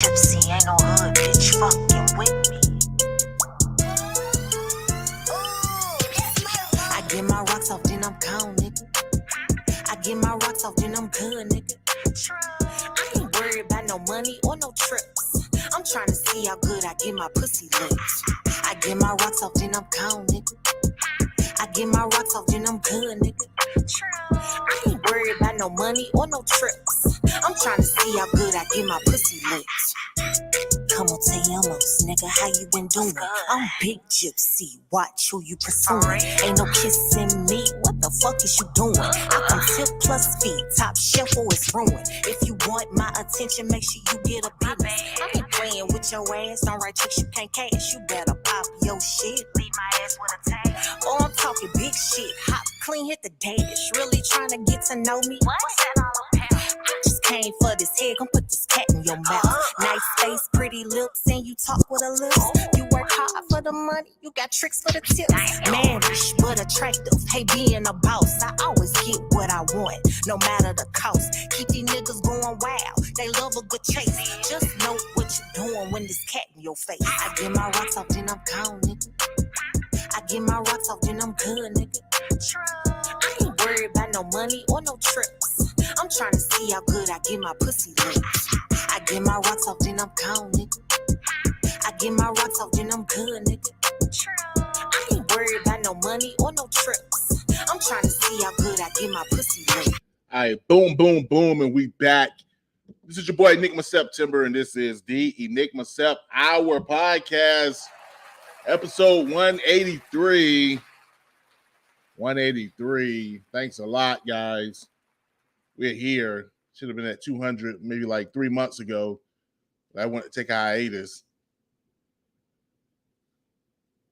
Gypsy ain't no hood, bitch, fucking with me. I get my rocks off, then I'm gone, nigga. I get my rocks off, then I'm good, nigga. I ain't worried about no money or no trips. I'm trying to see how good I get my pussy lips. I get my rocks off, then I'm gone, nigga. I get my rocks off, then I'm good, nigga. I ain't worried about no money or no trips. I'm trying to see how good I get my pussy lips. Come on, Tamos, nigga, how you been doing? I'm Big Gypsy, watch who you pursuing. Ain't no kissing me, what the fuck is you doing? I come tip plus fee, top shelf or it's ruined. If you want my attention, make sure you get a business. I ain't playing with your ass, don't write chicks you can't cash. You better pop your shit, leave my ass with a tag. Oh, I'm talking big shit, hop, clean, hit the dash. Really trying to get to know me? What's that all about? I just came for this head, come put this cat in your mouth. Nice face, pretty lips, and you talk with a lips. You work hard for the money, you got tricks for the tips. Mannish, but attractive, hey, being a boss. I always get what I want, no matter the cost. Keep these niggas going wild, they love a good chase. Just know what you doing when this cat in your face. I get my rocks off, then I'm gone, nigga. I get my rocks off, then I'm good, nigga. I ain't worried about no money or no trips. I'm trying to see how good I get my pussy lips. I get my rocks off, then I'm gone, nigga. I get my rocks off, then I'm good, nigga. I ain't worried about no money or no trips. I'm trying to see how good I get my pussy lips. All right, boom, boom, boom, and we back. This is your boy Enigma September, and this is the Enigma Sept Hour podcast, episode 183. 183. Thanks a lot, guys. We're here. Should have been at 200 maybe like 3 months ago. I wanted to take a hiatus.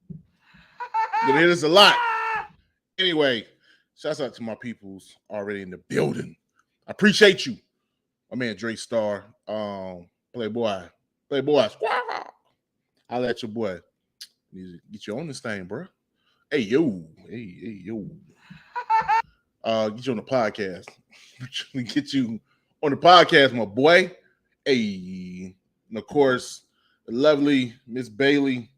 You hear this a lot. Anyway, shouts out to my peoples already in the building. I appreciate you. My man Dre Star, Playboy, squaw. I'll let your boy. Get you on this thing, bro. Hey yo. Get you on the podcast. Get you on the podcast, my boy. Hey, and of course, the lovely Miss Bailey.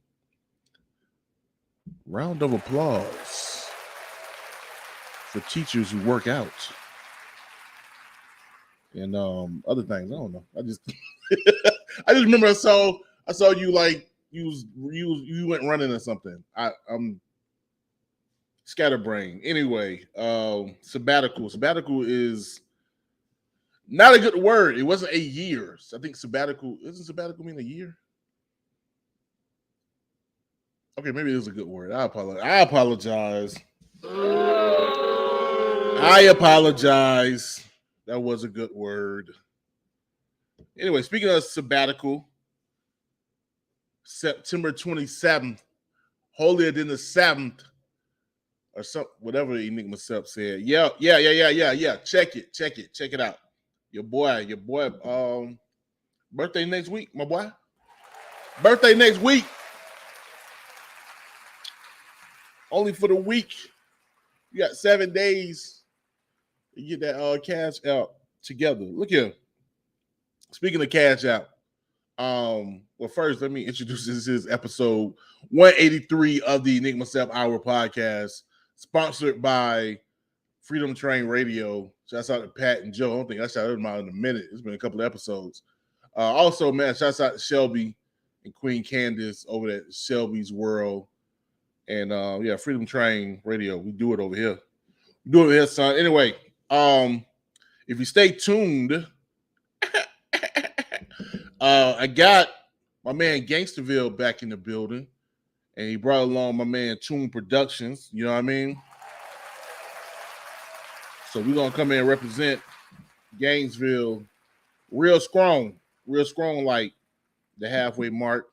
Round of applause for teachers who work out and other things. I don't know. I just remember I saw you like you went running or something. I'm scatterbrain. Anyway, sabbatical. Sabbatical is not a good word. It wasn't a year. I think sabbatical mean a year? Okay, maybe it was a good word. I apologize. That was a good word. Anyway, speaking of sabbatical, September 27th, holier than the 7th, or something, whatever Enigma Sept said. Yeah. Check it out. Your boy, birthday next week, my boy. Birthday next week. Only for the week. You got 7 days to get that cash out together. Look here. Speaking of cash out, well, first let me introduce this is episode 183 of the Enigma Sept Hour podcast, sponsored by Freedom Train Radio. Shouts out to Pat and Joe. I don't think I shouted them out in a minute. It's been a couple of episodes. Also, man, shouts out to Shelby and Queen Candace over at Shelby's World. And Freedom Train Radio. We do it over here. Son. Anyway, if you stay tuned, I got my man Gainstaville back in the building, and he brought along my man TooN Productions. You know what I mean? So we're gonna come in and represent Gainesville real strong, like the halfway mark.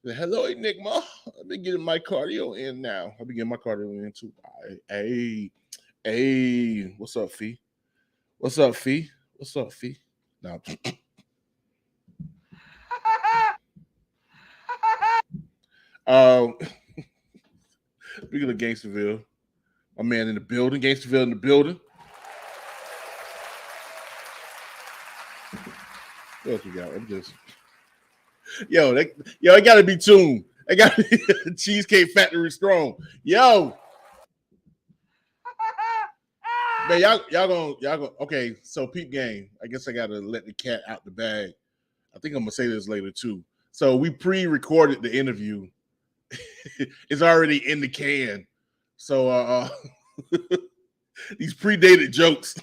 Hello, Enigma. I've been getting my cardio in now. I've been getting my cardio in too. Hey, what's up, Fee? No. Speaking of Gainstaville, my man in the building. Gainstaville in the building. What else we got? I'm just it gotta be TooN. It gotta be Cheesecake Factory strong. Yo. Man, y'all gonna okay. So peep game. I guess I gotta let the cat out the bag. I think I'm gonna say this later too. So we pre-recorded the interview. It's already in the can. So these predated jokes.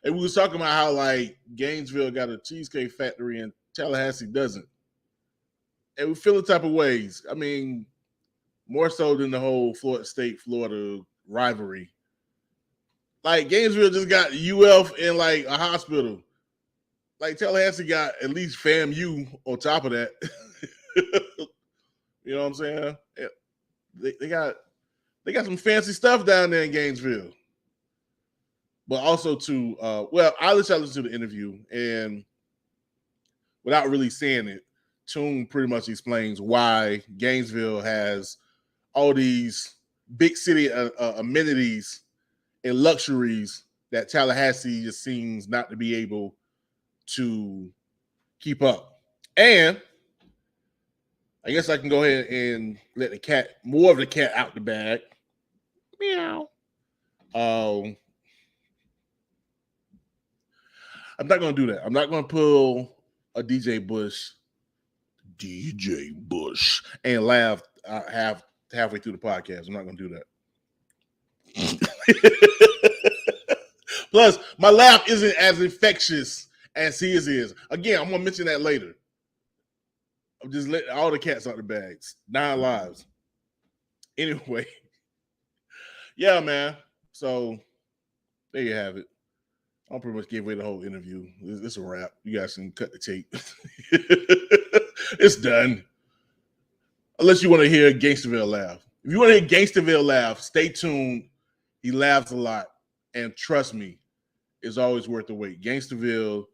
And we was talking about how like Gainesville got a cheesecake factory and Tallahassee doesn't. And we feel the type of ways. I mean, more so than the whole Florida State-Florida rivalry. Like Gainesville just got UF in like a hospital. Like Tallahassee got at least FAMU on top of that. You know what I'm saying? They got some fancy stuff down there in Gainesville. But also to I listened to the interview, and without really saying it, TooN pretty much explains why Gainesville has all these big city amenities and luxuries that Tallahassee just seems not to be able to keep up. And I guess I can go ahead and let more of the cat out the bag. Meow. I'm not going to do that. I'm not going to pull a DJ Bush, and laugh halfway through the podcast. I'm not going to do that. Plus, my laugh isn't as infectious as his is. Again, I'm going to mention that later. I'm just letting all the cats out the bags. 9 lives. Anyway. Yeah, man. So, there you have it. I pretty much gave away the whole interview. It's a wrap. You guys can cut the tape. It's done. Unless you want to hear Gainstaville laugh. If you want to hear Gainstaville laugh, stay tuned. He laughs a lot. And trust me, it's always worth the wait. Gainstaville,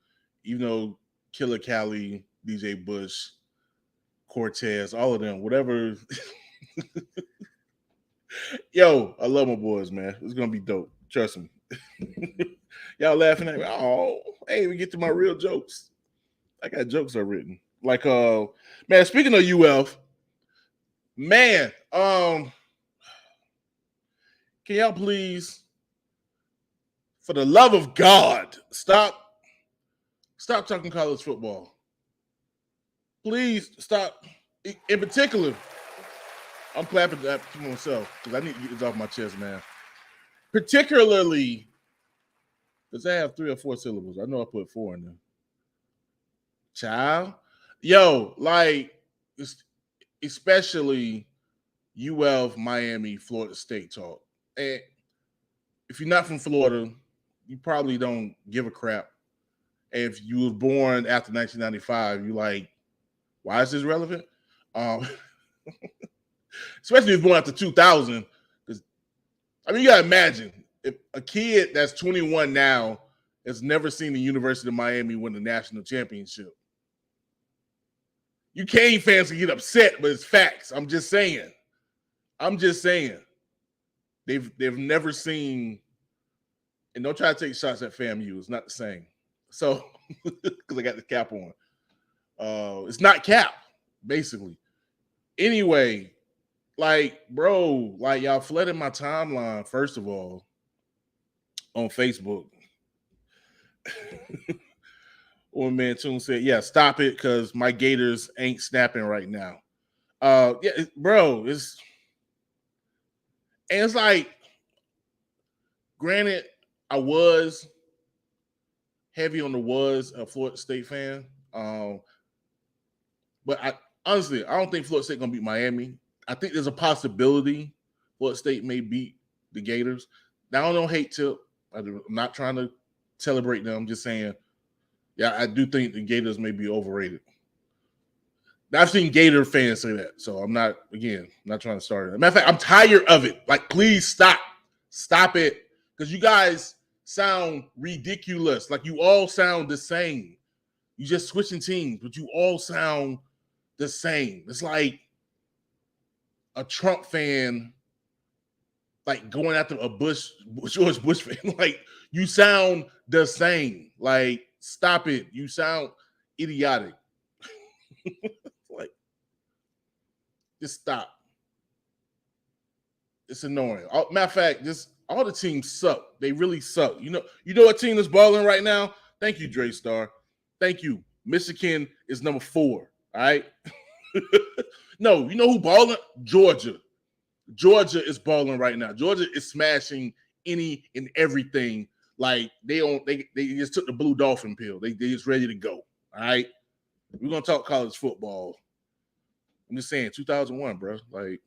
even though Killer Cali, DJ Bush, Cortez, all of them, whatever. Yo, I love my boys, man. It's going to be dope. Trust me. Y'all laughing at me. Oh, hey, we get to my real jokes. I got jokes are written. Like, man, speaking of UF, man, can y'all please, for the love of God, stop talking college football. Please stop. In particular, I'm clapping that to myself because I need to get this off my chest, man. Particularly, does that have 3 or 4 syllables? I know I put 4 in there. Child. Yo, like, especially UF, Miami, Florida State talk. And if you're not from Florida, you probably don't give a crap. And if you were born after 1995, you're like, why is this relevant? Especially if you're born after 2000. Because, I mean, you got to imagine, if a kid that's 21 now has never seen the University of Miami win the national championship. You Cane fans can get upset, but it's facts. I'm just saying. They've never seen, and don't try to take shots at FAMU. It's not the same. So, because I got the cap on. It's not cap, basically. Anyway, like, bro, like y'all flooded my timeline, first of all, on Facebook. One man TooN said, yeah, stop it, because my Gators ain't snapping right now. Yeah, bro, it's like, granted, I was heavy on a Florida State fan. But honestly, I don't think Florida State gonna beat Miami. I think there's a possibility Florida State may beat the Gators. Now, I don't hate Tip. I'm not trying to celebrate them. I'm just saying, yeah, I do think the Gators may be overrated. Now, I've seen Gator fans say that, so I'm not trying to start it. Matter of fact, I'm tired of it. Like, please stop it, because you guys sound ridiculous. Like, you all sound the same. You just switching teams, but you all sound the same. It's like a Trump fan, like, going after a George Bush fan. Like, you sound the same. Like, Stop it. You sound idiotic. Like, just stop. It's annoying. Matter of fact, just all the teams suck. They really suck. You know what team is balling right now? Thank you, Dre Star. Thank you. Michigan is number 4. All right. No, you know who balling? Georgia. Georgia is balling right now. Georgia is smashing any and everything. Like they just took the blue dolphin pill. They just ready to go. All right. We're gonna talk college football. I'm just saying, 2001, bro. Like,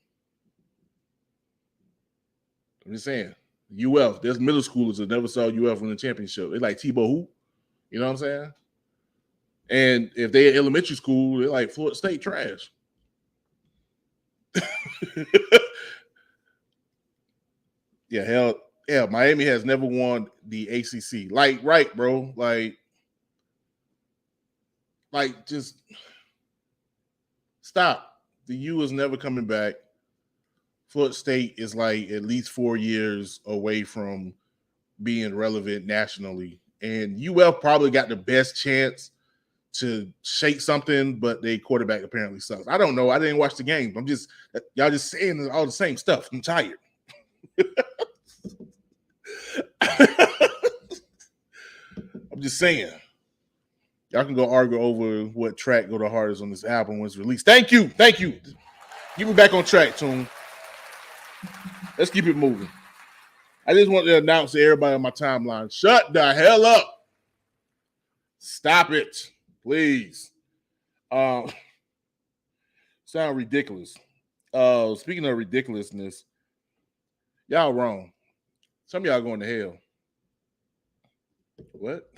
I'm just saying, UF. There's middle schoolers that never saw UF win the championship. They like Tebow who? You know what I'm saying? And if they're elementary school, they're like Florida State trash. Yeah, hell, Miami has never won the ACC. Like, right, bro. Like, just stop. The U is never coming back. Florida State is like at least 4 years away from being relevant nationally. And UF probably got the best chance to shake something, but their quarterback apparently sucks. I don't know. I didn't watch the game. Y'all just saying all the same stuff. I'm tired. I'm just saying. Y'all can go argue over what track go the hardest on this album when it's released. Thank you. Get me back on track, TooN. Let's keep it moving. I just want to announce to everybody on my timeline, shut the hell up. Stop it, please. Sound ridiculous. Speaking of ridiculousness, y'all wrong. Some of y'all going to hell. What?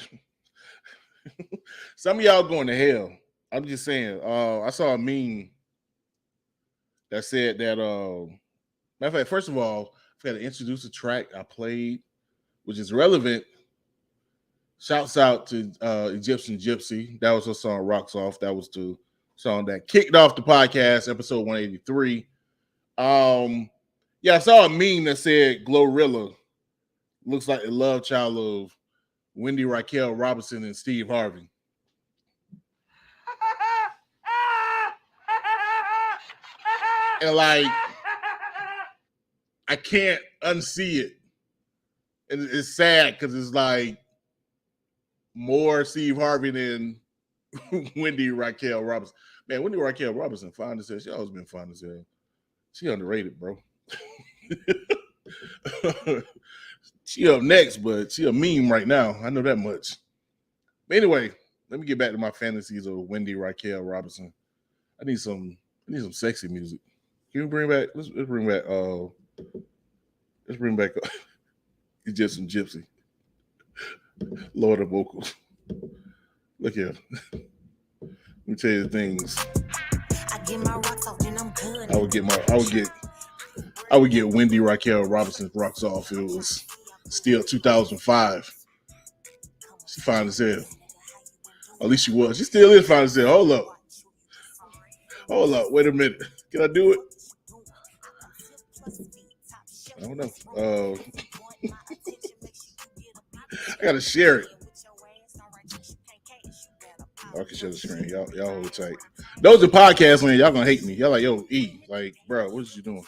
Some of y'all going to hell. I'm just saying. I saw a meme that said that. Matter of fact, first of all, I got to introduce a track I played, which is relevant. Shouts out to Egyptian Gypsy. That was her song "Rocks Off." That was the song that kicked off the podcast, episode 183. Yeah, I saw a meme that said Glorilla looks like the love child of Wendy Raquel Robinson and Steve Harvey. And like, I can't unsee it. And it's sad because it's like more Steve Harvey than Wendy Raquel Robinson. Man, Wendy Raquel Robinson, fine as hell. She always been fine as hell. She underrated, bro. She up next, but she a meme right now. I know that much. But anyway, let me get back to my fantasies of Wendy Raquel Robinson. I need some sexy music. Can we bring back? Let's bring back Egyptian Gypsy. Lord of vocals. Look here. Let me tell you the things. I would get Wendy Raquel Robinson's Rocks Off if it was still 2005. She fine as hell. At least she was. She still is fine as hell. Hold up. Wait a minute. Can I do it? I don't know. I gotta share it. I can share the screen. Y'all hold it tight. Those are podcast land. Y'all gonna hate me. Y'all like, yo, E. Like, bro, what is you doing?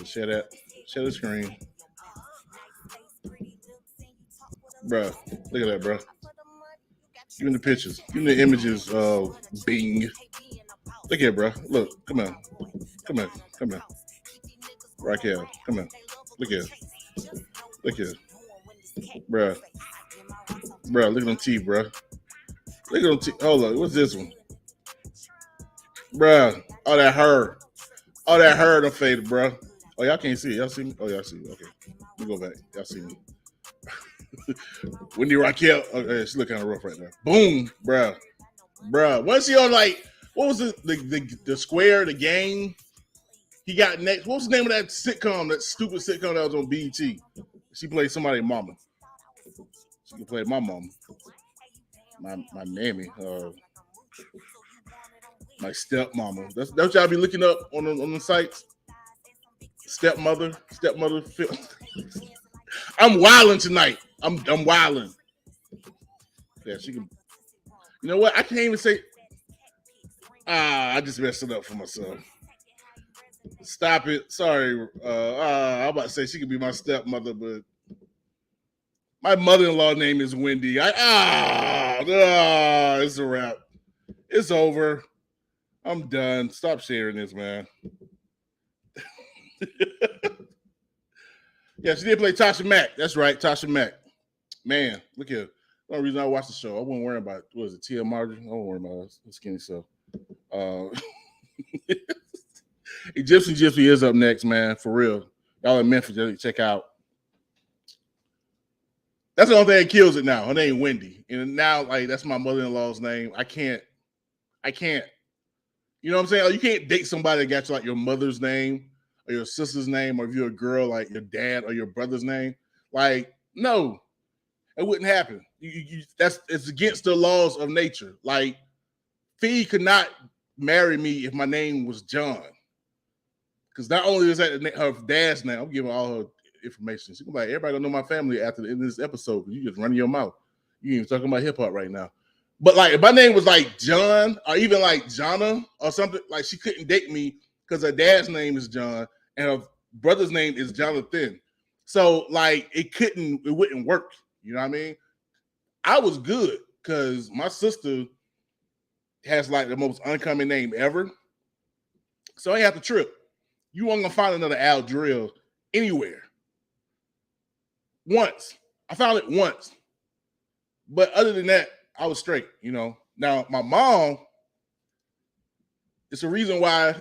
Share that. Share the screen. Bro, look at that, bro. Give me the pictures. Give me the images of Bing. Look here, bro. Look, come on. Raquel, come on. Look here. Bruh, look at them teeth, bruh. Look at them teeth. Hold on, what's this one? Bruh, all that hair done faded, bruh. Oh, y'all can't see it. Y'all see me? Oh, y'all see me. Okay. Let me go back. Y'all see me. Wendy Raquel. Oh, yeah, she look kind of rough right now. Boom, bruh. Wasn't she on like, what was it? The Square, the Game? He got next. What was the name of that sitcom, that stupid sitcom that was on BET? She played somebody's mama. She can play my mama. My mammy. My stepmama. That's what y'all be looking up on the sites. Stepmother. I'm wilding tonight. I'm wilding. Yeah, she can. You know what? I can't even say. I just messed it up for myself. Stop it. Sorry. I'm about to say she could be my stepmother, but my mother-in-law name is Wendy. It's a wrap. It's over. I'm done. Stop sharing this, man. Yeah, she did play Tasha Mack. That's right, Tasha Mack. Man, look here. The only reason I watched the show, I wasn't worrying about, what was it, Tia Marjorie? I wasn't worrying about it. Skinny stuff. Gypsy is up next, man, for real. Y'all in Memphis, check out. That's the only thing that kills it now. Her name Wendy. And now, like, that's my mother-in-law's name. I can't. You know what I'm saying? Like, you can't date somebody that got you, like, your mother's name or your sister's name, or if you're a girl, like your dad or your brother's name. Like, no, it wouldn't happen. It's against the laws of nature. Like, Fee could not marry me if my name was John. Because not only is that her dad's name, I'm giving all her information. She's like, everybody gonna know my family after the end of this episode. You just running your mouth. You ain't even talking about hip hop right now. But like, if my name was like John or even like Jonna or something, like she couldn't date me because her dad's name is John and her brother's name is Jonathan. So like, it wouldn't work. You know what I mean? I was good because my sister has like the most uncommon name ever. So I have to trip. You weren't gonna find another Al Drill anywhere. Once. I found it once. But other than that, I was straight, you know. Now, my mom, it's the reason why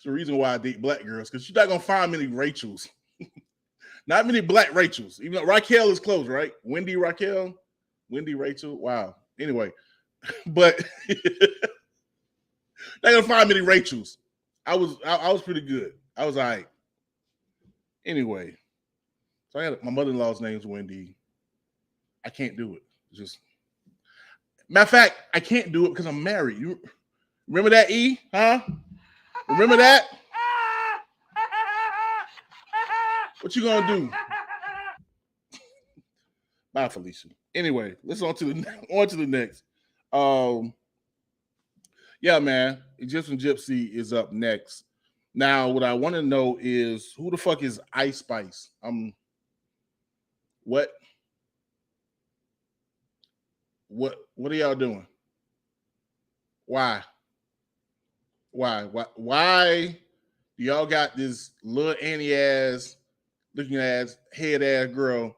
I date black girls, because she's not gonna find many Rachels. Not many black Rachels. Even though Raquel is close, right? Wendy Rachel. Wow. Anyway, but not gonna find many Rachels. I was pretty good. I was all right. Anyway, so I had my mother-in-law's name's Wendy. I can't do it. Just matter of fact, I can't do it because I'm married. You remember that, E? Huh? Remember that? What you gonna do? Bye, Felicia. Anyway, let's on to the next. Yeah, man. Gypsy is up next. Now, what I want to know is who the fuck is Ice Spice? What are y'all doing? Why do y'all got this little Annie ass looking ass head ass girl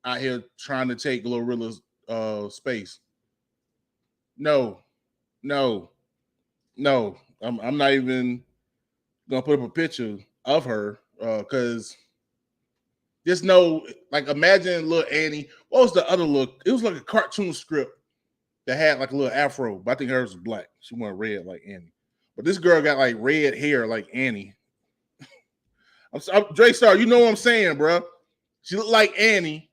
out here trying to take Glorilla's space? No. I'm not even gonna put up a picture of her because there's no, like, imagine little Annie. What was the other look? It was like a cartoon script that had like a little afro, but I think hers was black. She went red like Annie. But this girl got like red hair like Annie. I'm Drake Star, you know what I'm saying, bro? She looked like Annie,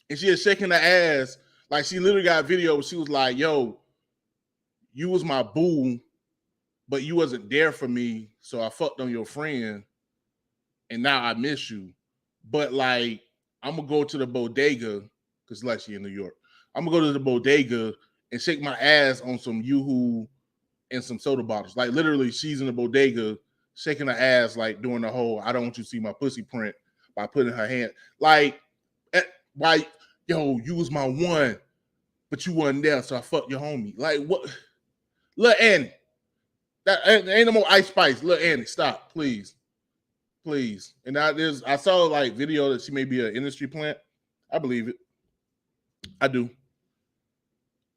and she was shaking her ass. Like, she literally got a video where she was like, yo, you was my boo, but you wasn't there for me, so I fucked on your friend, and now I miss you. But like, I'm gonna go to the bodega, because like she in New York. I'm gonna go to the bodega and shake my ass on some Yoo-Hoo and some soda bottles. Like, literally, she's in the bodega shaking her ass, like doing the whole "I don't want you to see my pussy" print by putting her hand. Like, why, yo, you was my one, but you wasn't there, so I fucked your homie. Like, what? Lil Annie. That ain't no more Ice Spice. Lil Annie, stop, please. And I saw like video that she may be an industry plant. I believe it. I do.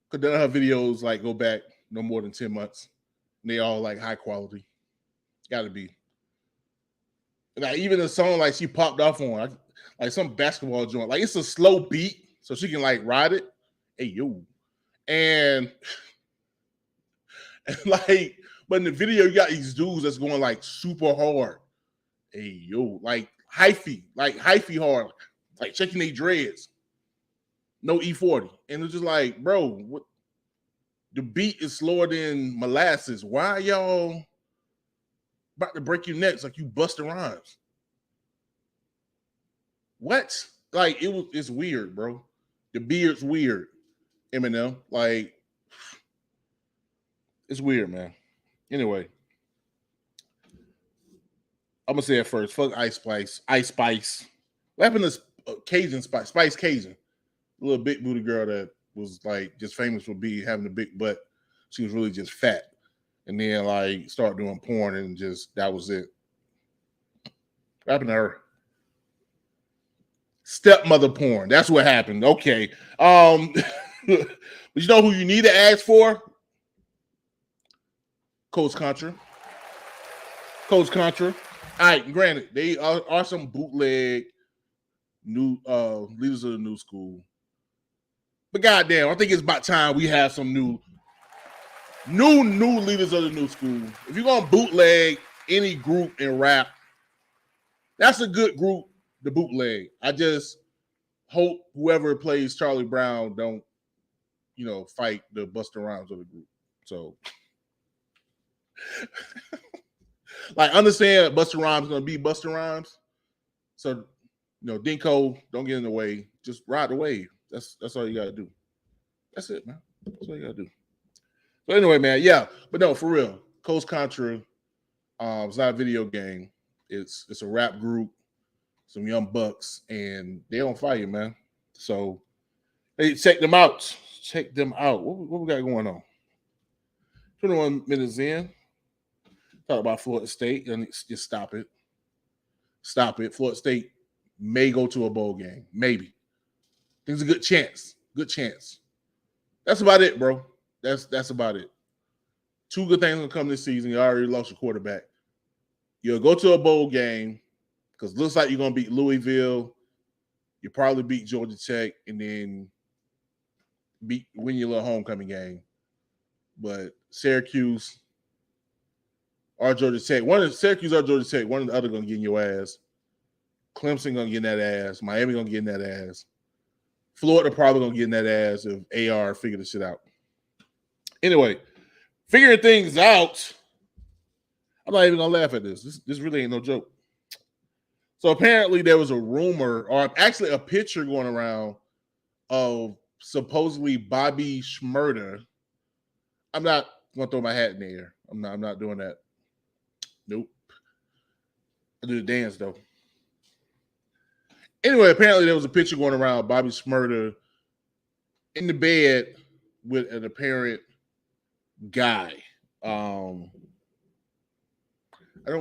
Because then her videos like go back no more than 10 months. And they all like high quality. Gotta be. Like, even the song like she popped off on, like some basketball joint. Like, it's a slow beat, so she can like ride it. Hey, yo. And like, but in the video, you got these dudes that's going like super hard. Hey, yo, like hyphy hard, like checking their dreads. No E40. And it's just like, bro, what? The beat is slower than molasses. Why y'all about to break your necks like you Busta Rhymes? What? Like it's weird, bro. The beard's weird. Eminem, like it's weird, man. Anyway, I'm gonna say it first. Fuck Ice Spice. Ice Spice. What happened to Cajun Spice? Spice Cajun, a little big booty girl that was like just famous for having a big butt. She was really just fat, and then like started doing porn and just that was it. What happened to her? Stepmother porn. That's what happened. Okay. But you know who you need to ask for? Coach Contra. Coach Contra. All right, granted, they are some bootleg new leaders of the new school. But goddamn, I think it's about time we have some new leaders of the new school. If you're gonna bootleg any group in rap, that's a good group to bootleg. I just hope whoever plays Charlie Brown don't, fight the Busta Rhymes of the group. So, like, understand Busta Rhymes gonna be Busta Rhymes. So, Dinko, don't get in the way. Just ride the wave. That's all you gotta do. That's it, man. That's all you gotta do. So anyway, man, yeah, but no, for real, Coach Contra, it's not a video game. It's a rap group, some young bucks, and they on fire, man. So, hey, check them out. Check them out. What we got going on? 21 minutes in. Talk about Florida State, and just stop it. Stop it. Florida State may go to a bowl game, maybe. There's a good chance. Good chance. That's about it, bro. That's about it. Two good things gonna come this season. You already lost your quarterback. You'll go to a bowl game because it looks like you're gonna beat Louisville. You probably beat Georgia Tech and then win your little homecoming game. But Syracuse or Georgia Tech, Syracuse or Georgia Tech, one or the other gonna get in your ass. Clemson gonna get in that ass. Miami gonna get in that ass. Florida probably gonna get in that ass if AR figure the shit out. Anyway, figuring things out. I'm not even gonna laugh at this. This really ain't no joke. So apparently there was a rumor, or actually a picture going around of supposedly Bobby Shmurda. I'm not gonna throw my hat in the air. I'm not doing that. Nope. I do the dance though. Anyway, apparently there was a picture going around of Bobby Shmurda in the bed with an apparent guy. I don't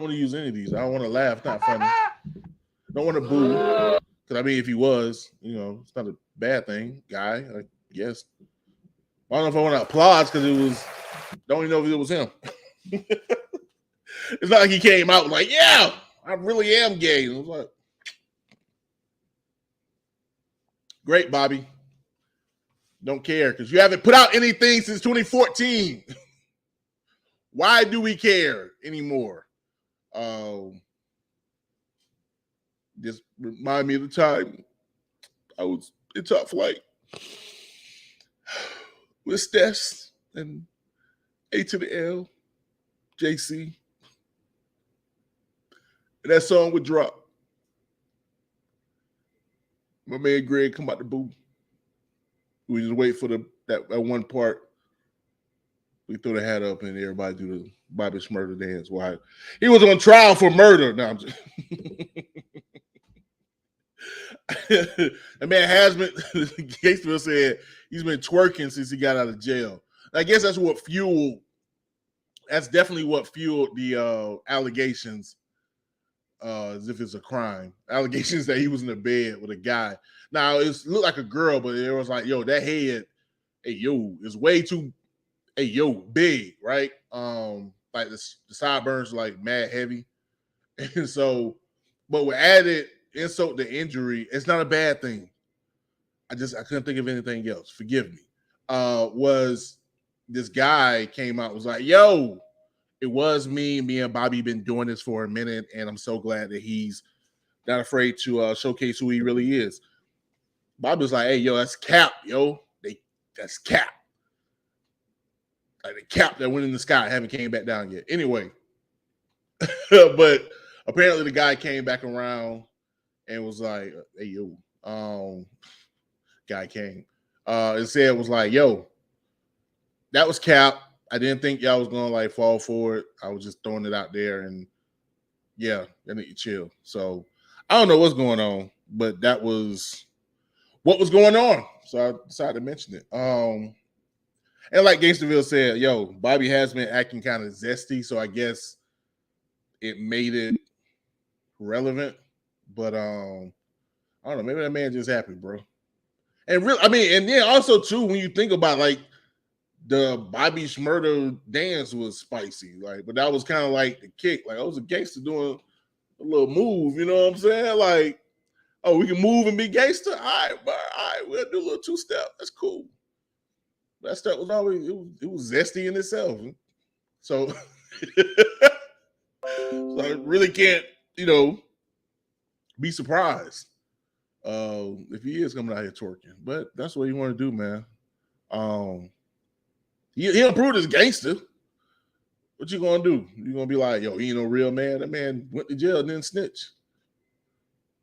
want to use any of these. I don't want to laugh. It's not funny. I don't want to boo. Because, I mean, if he was, it's not a bad thing. Guy, I guess. I don't know if I want to applaud because it was, don't even know if it was him. It's not like he came out like, yeah, I really am gay. And I was like, great, Bobby. Don't care because you haven't put out anything since 2014. Why do we care anymore? Just remind me of the time I was in top flight with Steph and A to the L, JC. And that song would drop. My man Greg come out the booth. We just wait for that one part. We throw the hat up and everybody do the Bobby Shmurda dance. Why? He was on trial for murder. No, I'm just... That man has been, Gainstaville said he's been twerking since he got out of jail. I guess that's definitely what fueled the allegations, as if it's a crime. Allegations that he was in a bed with a guy. Now, it looked like a girl, but it was like, yo, that head, hey, yo, is way too, hey, yo, big, right? Like the sideburns are like mad heavy. And so, but with added insult to injury, it's not a bad thing. I couldn't think of anything else. Forgive me. Was this guy came out, was like, yo, it was me. Me and Bobby been doing this for a minute, and I'm so glad that he's not afraid to showcase who he really is. Bobby was like, hey, yo, that's cap, yo. That's cap. Like the cap that went in the sky haven't came back down yet. Anyway, but apparently the guy came back around and was like, "Hey yo," guy came and said was like, "Yo, that was cap. I didn't think y'all was gonna like fall for it. I was just throwing it out there, and yeah, I need to chill." So I don't know what's going on, but that was what was going on. So I decided to mention it. And like Gainstaville said, yo, Bobby has been acting kind of zesty, so I guess it made it relevant. But I don't know, maybe that man just happy, bro. And real, I mean, and then also too, when you think about like the Bobby Shmurda dance was spicy, like, but that was kind of like the kick, like I was a gangster doing a little move, you know what I'm saying? Like, oh, we can move and be gangster. All right, bro. All right, we'll do a little 2-step. That's cool. That stuff was always it was zesty in itself. So, so I really can't, be surprised if he is coming out here twerking. But that's what you want to do, man. He improved his gangster. What you gonna do? You gonna be like, yo, he ain't no real man. That man went to jail and then snitch.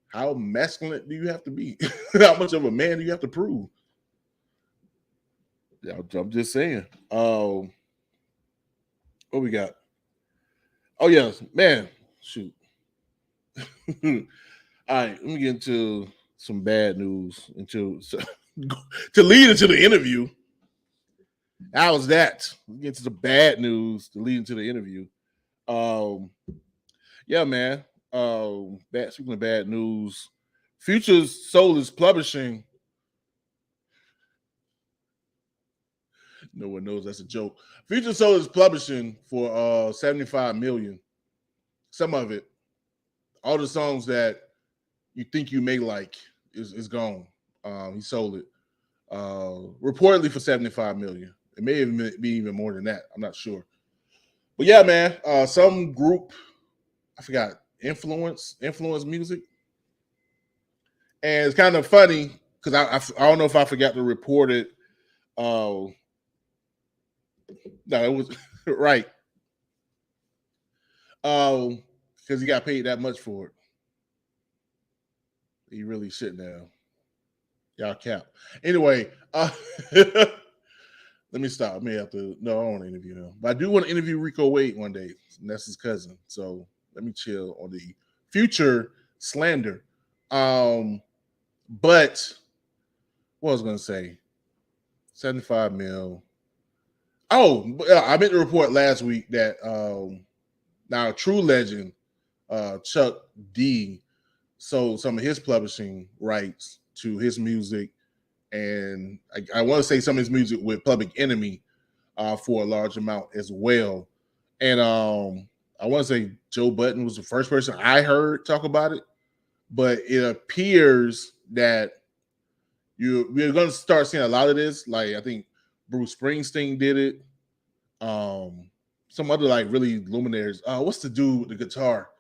How masculine do you have to be? How much of a man do you have to prove? Yeah, I'm just saying. What we got? Oh yes, man. Shoot. All right, let me get into some bad news to lead into the interview. How was that? We get to the bad news to lead into the interview. Yeah, man. Speaking of bad news, Future's soul is publishing. No one knows that's a joke. Future Soul is publishing for $75 million. Some of it, all the songs that you think you may like is gone. He sold it reportedly for $75 million. It may even be even more than that. I'm not sure. But yeah, man, some group, I forgot, influence music. And it's kind of funny because I don't know if I forgot to report it. No, it was right. Because he got paid that much for it. He really shouldn't have. Y'all cap. Anyway, let me stop. I may have to. No, I don't want to interview him. But I do want to interview Rico Wade one day. And that's his cousin. So let me chill on the future slander. But what I was going to say, 75 mil. Oh, I meant to report last week that now True Legend, Chuck D, sold some of his publishing rights to his music, and I want to say some of his music with Public Enemy for a large amount as well. And I want to say Joe Budden was the first person I heard talk about it, but it appears that we're going to start seeing a lot of this. Like I think Bruce Springsteen did it. Some other like really luminaries. What's the dude with the guitar?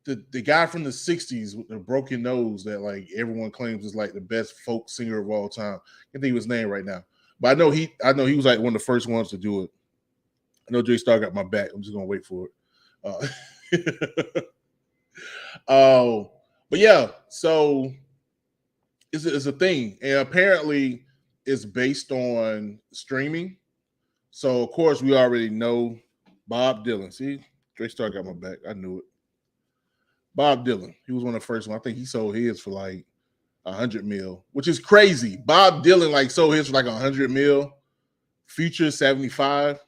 The guy from the 60s with the broken nose that like everyone claims is like the best folk singer of all time. I can't think of his name right now. But I know he was like one of the first ones to do it. I know Jay Star got my back. I'm just gonna wait for it. But yeah, so it's a thing. And apparently it's based on streaming. So of course we already know Bob Dylan. See, Dre Star got my back. I knew it. Bob Dylan. He was one of the first ones. I think he sold his for like 100 mil, which is crazy. Bob Dylan like sold his for like 100 mil. Future 75.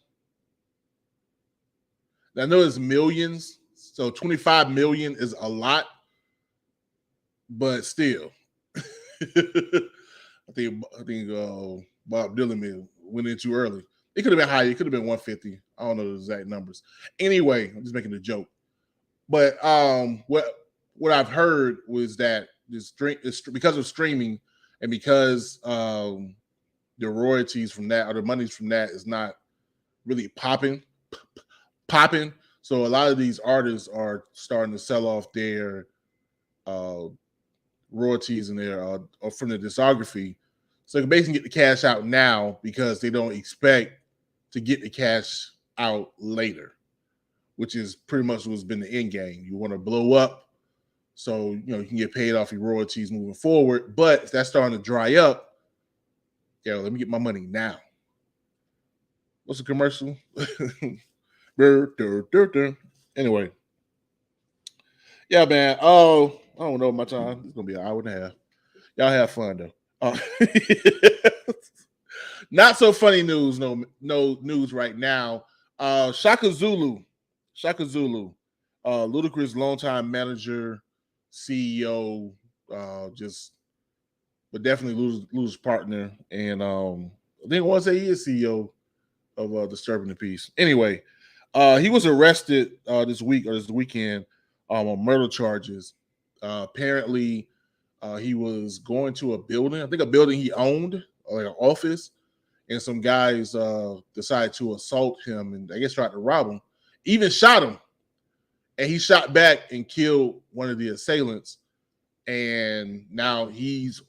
Now, I know it's millions, so 25 million is a lot, but still, I think Bob Dylan went in too early. It could have been higher. It could have been 150. I don't know the exact numbers. Anyway, I'm just making a joke. But what I've heard was that this because of streaming and because the royalties from that or the monies from that is not really popping. So a lot of these artists are starting to sell off their royalties and their or from the discography. So they can basically get the cash out now because they don't expect to get the cash out later, which is pretty much what's been the end game. You want to blow up So, you can get paid off your royalties moving forward. But if that's starting to dry up, let me get my money now. What's the commercial? Anyway. Yeah, man. Oh, I don't know my time. It's going to be an hour and a half. Y'all have fun, though. Not so funny news. No news right now. Shaka Zulu, Ludacris' longtime manager, CEO, but definitely lose partner, and I think once he is CEO of Disturbing the Peace. Anyway, he was arrested this weekend on murder charges. Apparently, he was going to a building. I think a building he owned, like an office. And some guys decided to assault him and I guess tried to rob him, even shot him. And he shot back and killed one of the assailants. And now he's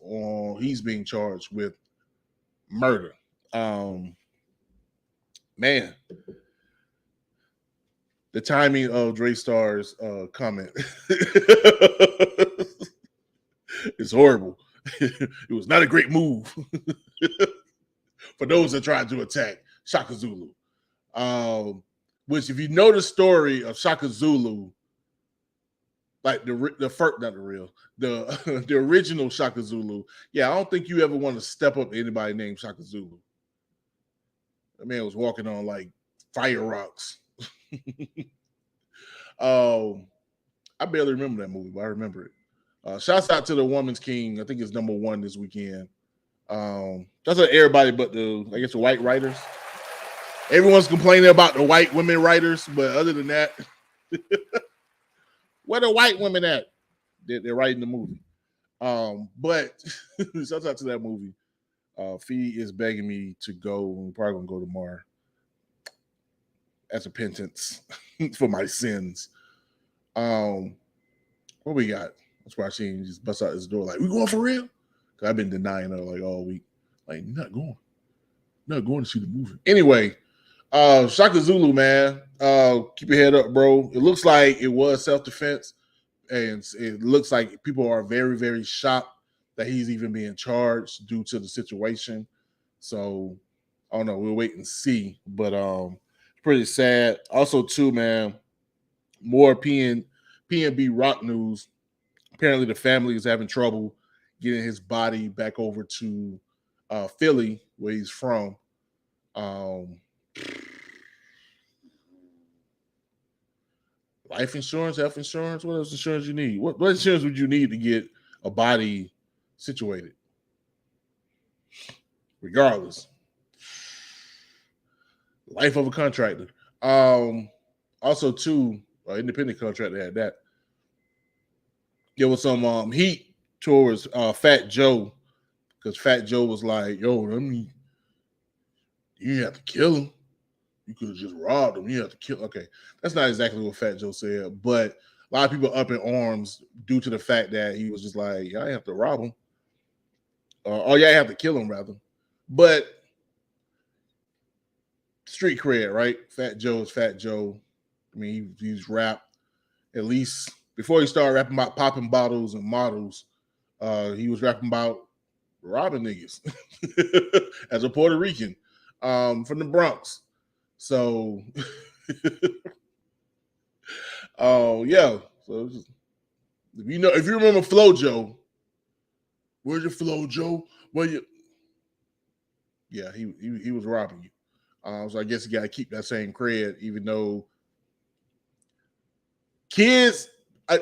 being charged with murder. Man, the timing of Dre Star's comment is horrible. It was not a great move. For those that tried to attack Shaka Zulu. Which, if you know the story of Shaka Zulu, like the original Shaka Zulu, I don't think you ever want to step up to anybody named Shaka Zulu. That man was walking on like fire rocks. I barely remember that movie, but I remember it. Shouts out to the Woman's King. I think it's #1 this weekend. That's what everybody but the white writers. Everyone's complaining about the white women writers, but other than that, where the white women at? They're writing the movie. But shout out to that movie. Fee is begging me to go. We're probably gonna go tomorrow as a penance for my sins. What we got? That's why I seen just bust out this door like, we going for real? Cause I've been denying her like all week. Like, not going to see the movie. Anyway, Shaka Zulu, man. Keep your head up, bro. It looks like it was self-defense. And it looks like people are very, very shocked that he's even being charged due to the situation. So, I don't know. We'll wait and see. But it's pretty sad. Also, too, man, more PnB Rock news. Apparently, the family is having trouble getting his body back over to Philly, where he's from. Life insurance, health insurance. What else insurance you need? What insurance would you need to get a body situated? Regardless, life of a contractor. Also, too, independent contractor had that. There was some heat towards Fat Joe, because Fat Joe was like, "Yo, you didn't have to kill him. You could have just robbed him. You have to kill." Okay, that's not exactly what Fat Joe said, but a lot of people up in arms due to the fact that he was just like, "Y'all have to rob him, or y'all have to kill him, rather." But street cred, right? Fat Joe is Fat Joe. I mean, he's rapped at least before he started rapping about popping bottles and models. He was rapping about robbing niggas as a Puerto Rican from the Bronx. So, yeah. So, if you remember FloJo, where's your FloJo? Well, he was robbing you. So I guess you got to keep that same cred, even though kids,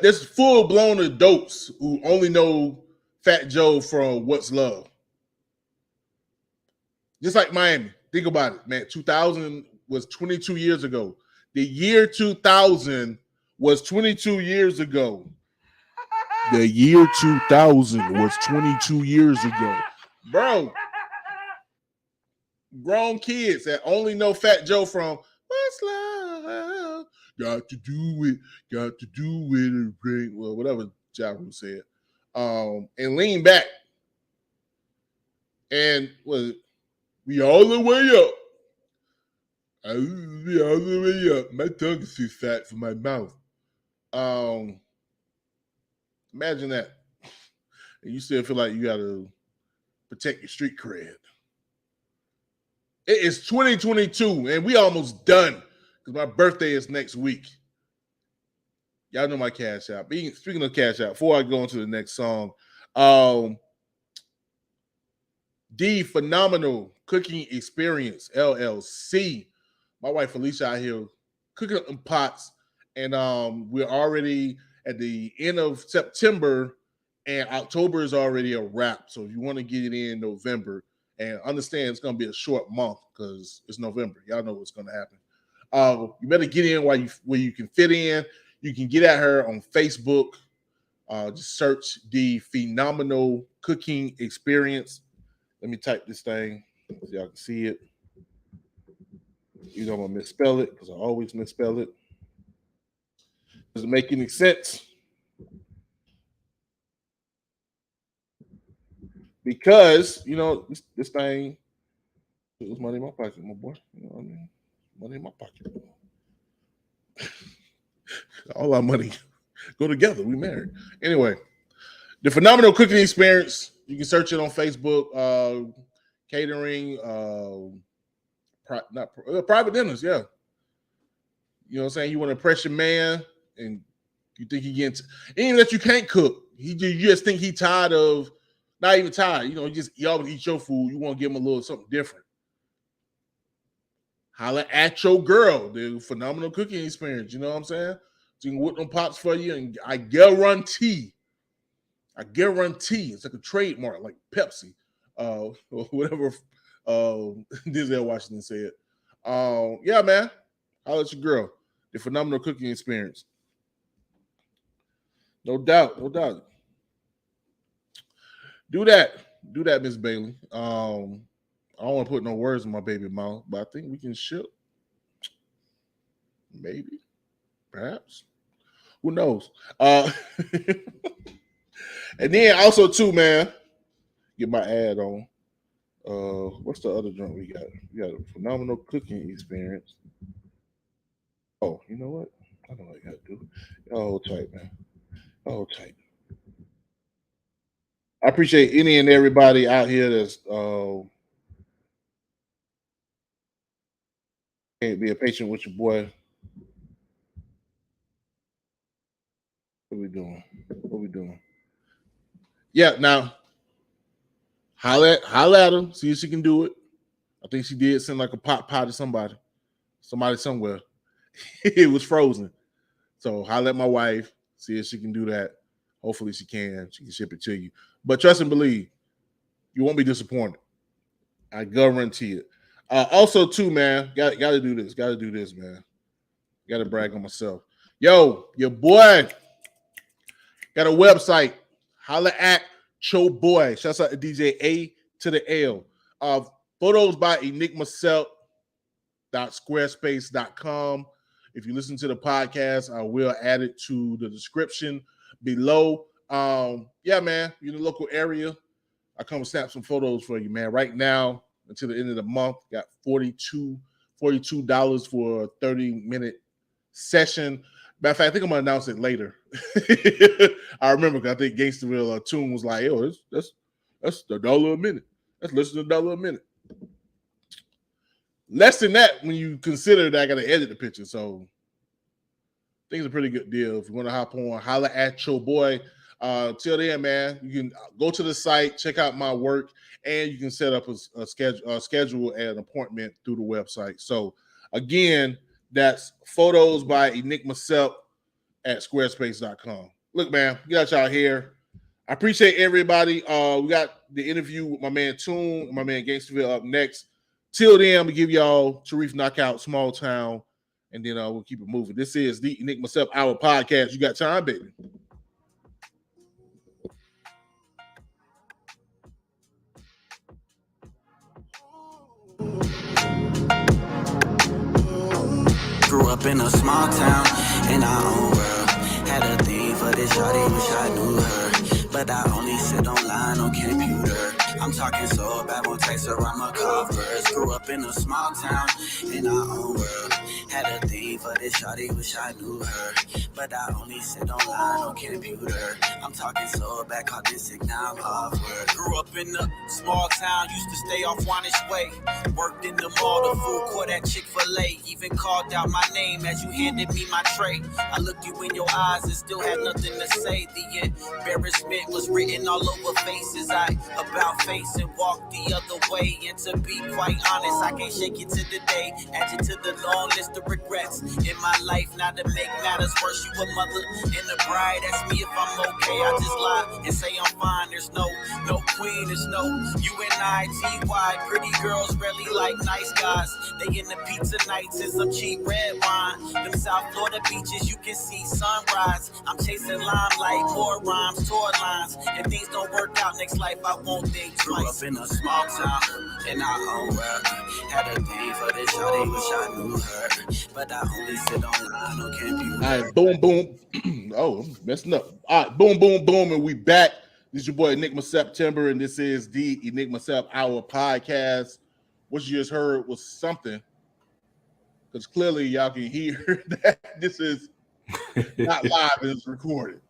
there's full blown adults who only know Fat Joe from What's Love. Just like Miami. Think about it, man. 2000 was 22 years ago. The year 2000 was 22 years ago. The year 2000 was 22 years ago. Bro, grown kids that only know Fat Joe from What's Love? Got to do it. Well, whatever Ja Rule said. And lean back. And we all the way up. We all the way up. My tongue is too fat for my mouth. Imagine that. And you still feel like you got to protect your street cred. It is 2022, and we almost done because my birthday is next week. Y'all know my Cash App. Speaking of Cash App, before I go into the next song, the Phenomenal Cooking Experience, LLC. My wife Felicia out here cooking up them pots, and we're already at the end of September, and October is already a wrap. So if you want to get it in November, and understand it's going to be a short month because it's November. Y'all know what's going to happen. You better get in where you can fit in. You can get at her on Facebook. Just search the Phenomenal Cooking Experience. Let me type this thing so y'all can see it. You don't want to misspell it because I always misspell it. Does it make any sense? Because, you know, this thing, it was money in my pocket, my boy. You know what I mean? Money in my pocket. All our money go together. We married. Anyway, the Phenomenal Cooking Experience. You can search it on Facebook. Catering, private dinners. Yeah. You know what I'm saying? You want to impress your man, and you think he gets even that you can't cook. You just think he tired of, not even tired. You know, you always eat your food. You want to give him a little something different. Holla at your girl, the Phenomenal Cooking Experience. You know what I'm saying? She can whip them pots for you, and I guarantee it's like a trademark, like Pepsi, or whatever Denzel Washington said. Yeah, man. Holla at your girl, the Phenomenal Cooking Experience. No doubt. Do that, Miss Bailey. I don't want to put no words in my baby mouth, but I think we can ship. Maybe. Perhaps. Who knows? And then also too, man, get my ad on. What's the other joint we got? We got a Phenomenal Cooking Experience. Oh, you know what? I don't know what I got to do. Hold tight, man. Hold tight. I appreciate any and everybody out here that's can't be patient with your boy. What we doing? Yeah, now holla at her, see if she can do it. I think she did send like a pot pie to somebody somewhere. It was frozen. So holla at my wife, see if she can do that. Hopefully she can. She can ship it to you. But trust and believe, you won't be disappointed. I guarantee it. Also, too, man, got to do this. Got to do this, man. Got to brag on myself. Yo, your boy got a website. Holla at Cho Boy. Shouts out to DJ A to the L. Photos by Enigma September.squarespace.com. If you listen to the podcast, I will add it to the description below. Yeah, man, you're in the local area. I come snap some photos for you, man. Right now, until the end of the month, got $42 for a 30-minute session. Matter of fact, I think I'm gonna announce it later. I remember because I think Gainstaville and TooN was like, "Yo, that's $1 a minute. That's less than $1 a minute." Less than that when you consider that I got to edit the picture. So I think it's a pretty good deal. If you want to hop on, holla at your boy. Till then, man, you can go to the site, check out my work, and you can set up a schedule and an appointment through the website. So again, that's photos by Enigma Sept at squarespace.com. Look, man, we got y'all here. I appreciate everybody. We got the interview with my man TooN and my man Gainstaville up next. Till then, I'm going to give y'all Tareef Knockout, Small Town, and then we'll keep it moving. This is the Enigma Sept Hour podcast. You got time, baby. Grew up in a small town, in our own world. Had a thing for this shawty, wish I knew her. But I only sit online on computer. I'm talking so bad, won't taste her, I'm a cover. Grew up in a small town, in our own world. Had a thing for this shawty, wish I knew her. But I only sit online on computer. I'm talking so bad, caught this sick, now I'm off work. Grew up in a small town, used to stay off Wanish Way. Worked in the mall, the food court at Chick-fil-A. Even called out my name as you handed me my tray. I looked you in your eyes and still had nothing to say. The embarrassment was written all over faces. I about face and walked the other way. And to be quite honest, I can't shake it to the day. Add it to the long list of regrets in my life. Not to make matters worse, you a mother and a bride. Ask me if I'm okay, I just lie and say I'm fine. There's no queen, there's no UNITY. Pretty girls rarely like nice guys. They in the pizza nights and some cheap red wine. Them South Florida beaches, you can see sunrise. I'm chasing limelight, more rhymes, tour lines. If things don't work out next life, I won't think twice. Grew up in a small town, in our own world. Had a thing for this shawty, wish I knew her. But I only sit online on computer. All right, boom, boom. Oh, I'm messing up. All right, boom, boom, boom, and we back. This is your boy Enigma September, and this is the Enigma Sept Hour podcast. What you just heard was something, because clearly y'all can hear that this is not live and it's recorded.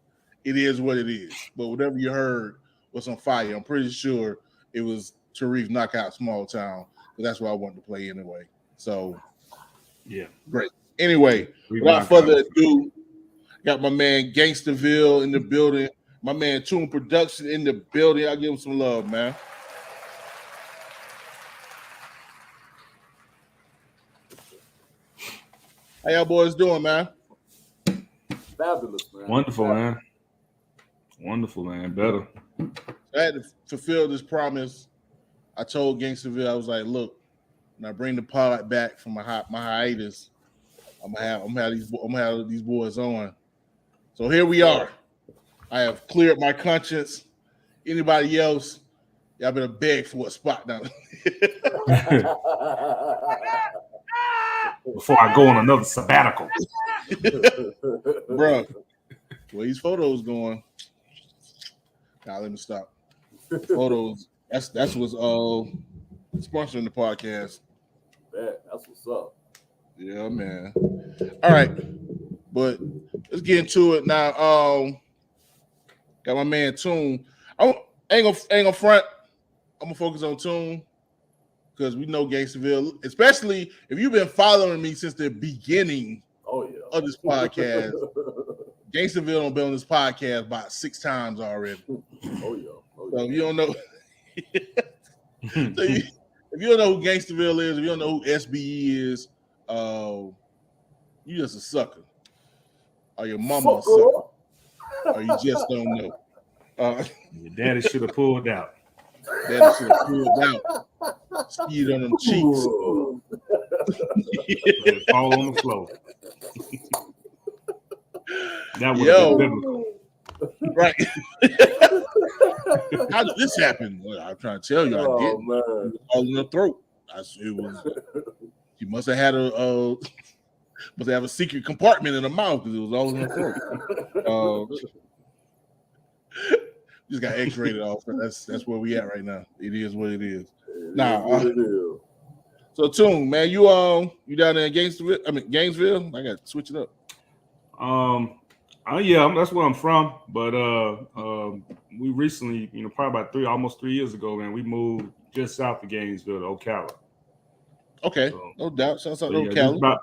It is what it is. But whatever you heard was on fire. I'm pretty sure it was Tareef Knockout Small Town, but that's what I wanted to play anyway. So, yeah, great. Anyway, without further ado, got my man Gainstaville in the building. My man TooN Productions in the building. I'll give him some love, man. How y'all boys doing, man? Fabulous, man. Wonderful, man. Wonderful, man. Better. I had to fulfill this promise. I told Gainstaville, I was like, look, when I bring the pod back from my hiatus, I'm gonna have these boys on. So here we are. I have cleared my conscience. Anybody else, y'all better beg for a spot now. Before I go on another sabbatical. Bro, where these photos going? Now let me stop. Photos. That's what's sponsoring the podcast. That's what's up. Yeah, man. All right, but let's get into it now. Got my man TooN. I ain't gonna front. I'm gonna focus on TooN because we know Gainstaville, especially if you've been following me since the beginning of this podcast. Gainstaville done been on this podcast about 6 times already. So if you don't know, if you don't know who Gainstaville is, if you don't know who SBE is, you just a sucker. Or your mama a sucker. Or you just don't know. Your daddy should have pulled out. Daddy should have pulled out. Skied on them cheeks. Let it fall on the floor. That would have been biblical. Right. How did this happen? Well, I'm trying to tell you, I didn't. Man. It was all in the throat. You must have had a secret compartment in the mouth because it was all in the throat. Just got X-rated off. That's where we at right now. It is what it is. So TooN, man, you down there in Gainesville? I got to switch it up. Yeah, that's where I'm from. But we recently, probably about almost 3 years ago, man, we moved just south of Gainesville to Ocala. Okay, so, no doubt. Sounds like Ocala.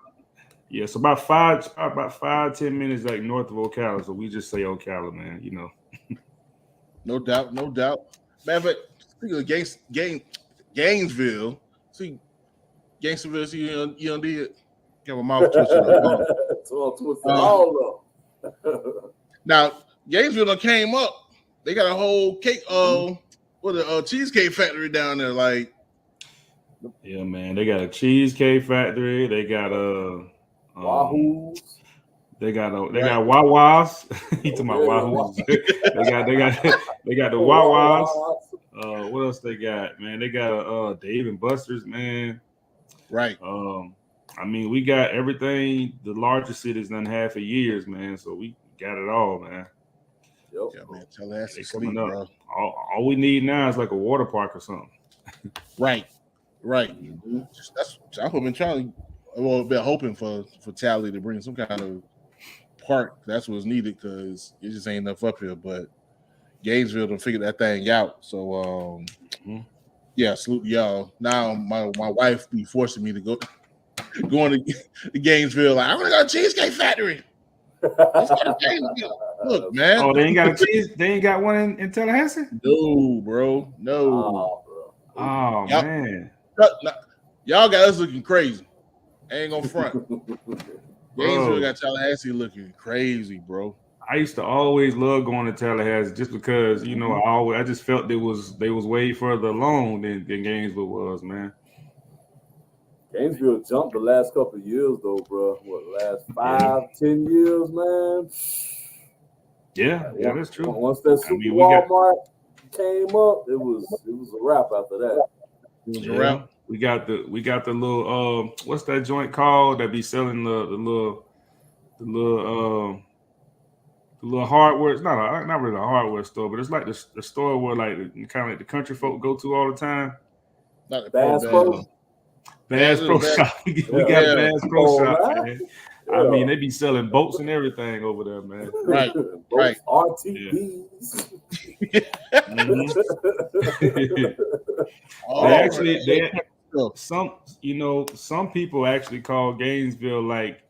It's about 5-10 minutes like north of Ocala. So we just say Ocala, man. No doubt. Man, but speaking of Gainesville, see Gainstaville, see you done did. Got my mouth twisted up. Now Gainesville done came up. They got a whole cake, cheesecake factory down there. Like, yeah, man, they got a cheesecake factory. They got Wahoos. They got Wawas. He talking about Wahoos. they got the Wawas. What else they got, man? They got Dave and Buster's, man. Right. We got everything the larger cities done had for years, man. So we got it all, man. Yep. Yeah, man. Tallahassee They sleep, coming up. bro. All we need now is like a water park or something. Right. Mm-hmm. That's I've been trying. Well, been hoping for Tally to bring some kind of park. That's what's needed because it just ain't enough up here. But Gainesville done figured that thing out. So yeah, salute y'all. Now my wife be forcing me to going to Gainesville. Like, I'm gonna go to Cheesecake Factory. Let's go to Gainesville. Look, man. Oh, they ain't got a cheese. They ain't got one in Tallahassee. No, bro. No. Oh, bro. Oh man. Y'all got us looking crazy. I ain't gonna front. Gainesville Bro. got Tallahassee looking crazy, bro. I used to always love going to Tallahassee just because, you know, I just felt they was way further along than Gainesville was, man. Gainesville jumped the last couple of years, though, bro. What, last 5-10 years, man? Yeah, that's true. Once that Super Walmart came up, it was a wrap after that. It was a wrap. We got the little what's that joint called that be selling the little hardware. It's not really a hardware store, but it's like the store where like kind of like the country folk go to all the time. Not the Bass Pro. Bass Pro Shop. We got a Bass Pro Shop, man. I mean, they be selling boats and everything over there, man. Right. RTVs. Some people actually call Gainesville like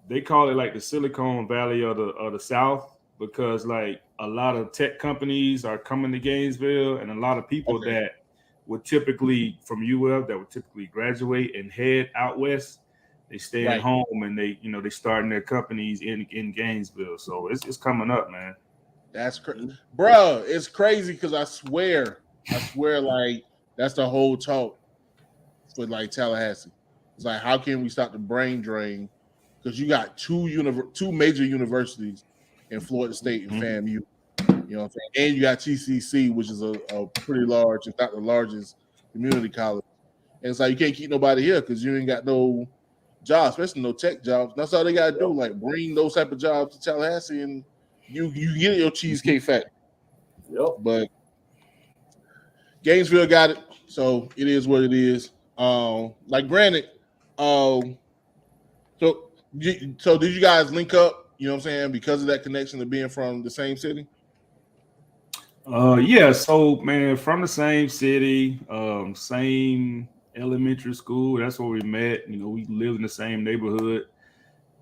they call it like the Silicon Valley of the South because like a lot of tech companies are coming to Gainesville and a lot of people that would typically from UF that would typically graduate and head out west. They stay at home and they starting their companies in Gainesville. So it's coming up, man. That's crazy, bro. It's crazy because I swear, like that's the whole talk with like Tallahassee. It's like, how can we stop the brain drain? Because you got two major universities in Florida State and FAMU. You know what I'm saying? And you got TCC, which is a pretty large, if not the largest, community college. And it's like you can't keep nobody here because you ain't got no jobs, especially no tech jobs. That's all they gotta do, like bring those type of jobs to Tallahassee, and you get your Cheesecake Factory. Yep. But Gainesville got it, so it is what it is. Like granted, so did you guys link up? You know what I'm saying, because of that connection of being from the same city? Yeah. So man, from the same city, same elementary school. That's where we met. You know, we lived in the same neighborhood,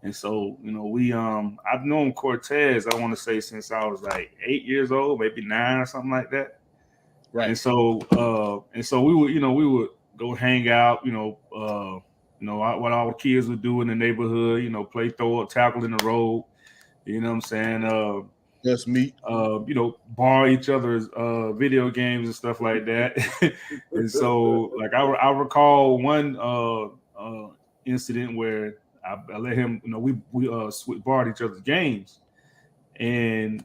and so I've known Cortez. I want to say since I was like 8 years old, maybe 9 or something like that. Right. And so we would go hang out. What all the kids would do in the neighborhood. Play throw up, tackle in the road. You know what I'm saying? Just meet. Borrow each other's video games and stuff like that. And so, like, I recall one incident where I let him. We borrowed each other's games, and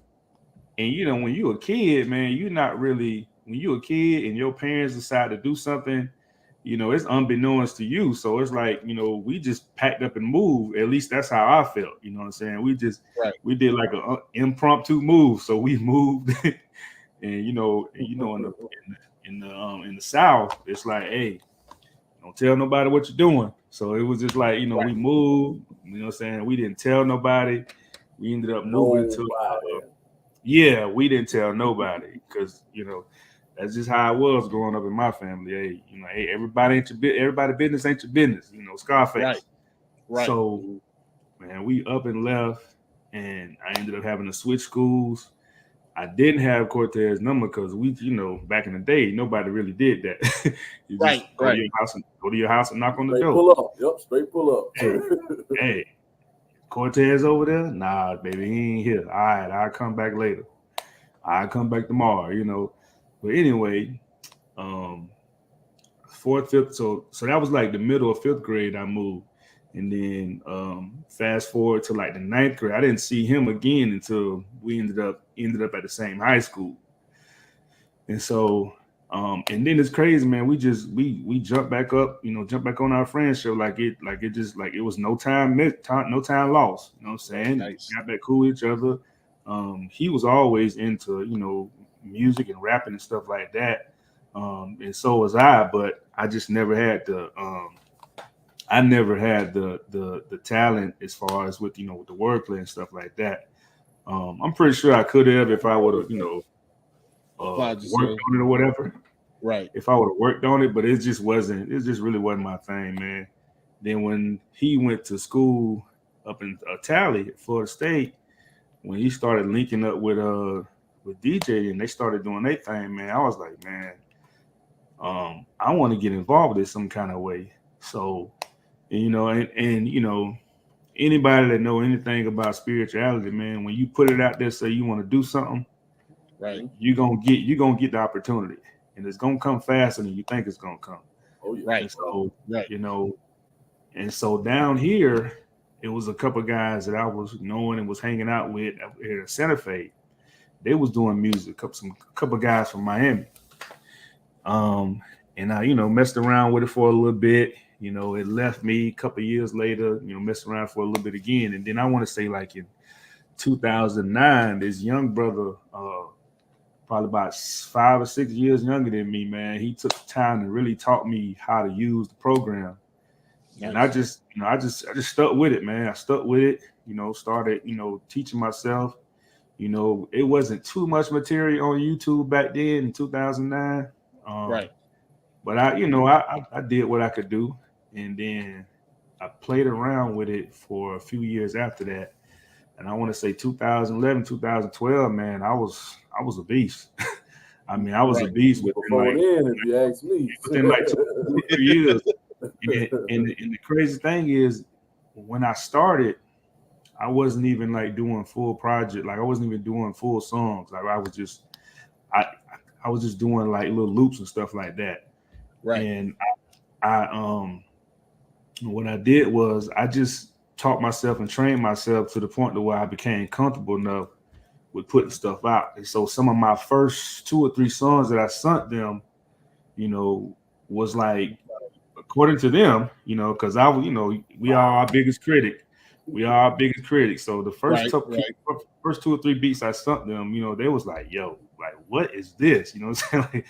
when you're a kid, man, you're not really. When you're a kid and your parents decide to do something, it's unbeknownst to you. So it's like, we just packed up and moved. At least that's how I felt. You know what I'm saying? We just we did like an impromptu move. So we moved, and in the South, it's like, hey, don't tell nobody what you're doing. So it was just like, we moved. You know what I'm saying? We didn't tell nobody. We ended up moving to. We didn't tell nobody because that's just how it was growing up in my family. Hey, everybody business ain't your business. Scarface. Right. So, man, we up and left, and I ended up having to switch schools. I didn't have Cortez's number because we, back in the day, nobody really did that. You just go to your house and knock on the door. Pull up. Yep, straight pull up. Hey, Cortez over there? Nah, baby, he ain't here. All right, I'll come back later. I'll come back tomorrow, But anyway, 4th, 5th, so that was like the middle of 5th grade I moved. And then fast forward to like the 9th grade, I didn't see him again until we ended up at the same high school. And so and then it's crazy, man. We jumped back up, jump back on our friendship like it was no time lost. You know what I'm saying? Nice. Got back cool with each other. he was always into, you know, music and rapping and stuff like that. And so was I, but I just never had the the talent as far as with, you know, with the wordplay and stuff like that. I'm pretty sure I could have if I would have, you know, worked on it or whatever. Right. If I would have worked on it, but it just really wasn't my thing, man. Then when he went to school up in Tally at Florida State, when he started linking up with DJ and they started doing their thing, man, I was like, man, I want to get involved in some kind of way. So, you know, and you know, anybody that know anything about spirituality, man, when you put it out there, say you want to do something, right, you're gonna get the opportunity, and it's gonna come faster than you think it's gonna come. Oh yeah. right. And so, Right. you know, and so down here, it was a couple of guys that I was knowing and was hanging out with at Santa Fe. They was doing music, a couple of guys from Miami. And I, you know, messed around with it for a little bit. You know, it left me a couple of years later, you know, messed around for a little bit again. And then I want to say like in 2009, this young brother, probably about 5 or 6 years younger than me, man, he took the time to really taught me how to use the program. Nice. And I just stuck with it, man. I stuck with it, you know, started, you know, teaching myself. You know, it wasn't too much material on YouTube back then in 2009. Right. But I did what I could do. And then I played around with it for a few years after that. And I want to say 2011, 2012, man, I was a beast. I mean, I was a beast within if you ask me. Within like 2 years. And the crazy thing is, when I started, I wasn't even like doing full project. Like I wasn't even doing full songs. Like I was just doing like little loops and stuff like that. Right. And I what I did was I just taught myself and trained myself to the point to where I became comfortable enough with putting stuff out. And so some of my first 2 or 3 songs that I sent them, you know, was like, according to them, you know, because we are our biggest critic. We are our biggest critic. So the first first 2 or 3 beats I sent them, you know, they was like, yo, like, what is this? You know what I'm saying?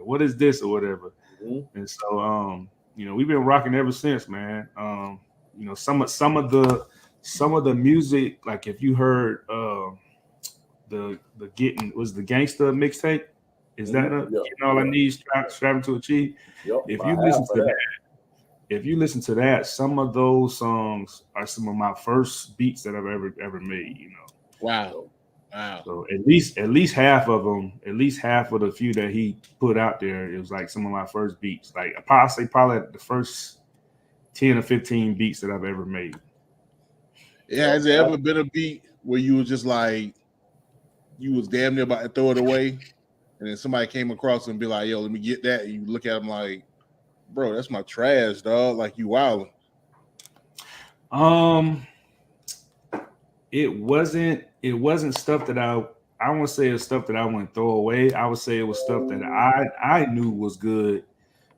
like what is this or whatever? Mm-hmm. And so you know, we've been rocking ever since, man. You know, some of the music, like if you heard the Gangsta mixtape, is that Getting All I Need, Striving to Achieve? Yep, if you listen to that, some of those songs are some of my first beats that I've ever made, you know. Wow. So at least half of them, at least half of the few that he put out there, it was like some of my first beats. Like I say probably the first 10 or 15 beats that I've ever made. Yeah, has there ever been a beat where you was just like, you was damn near about to throw it away, and then somebody came across and be like, yo, let me get that, and you look at them like, bro, that's my trash, dog. Like you wilding. It wasn't stuff that I won't say it's stuff that I wouldn't throw away. I would say it was stuff that I knew was good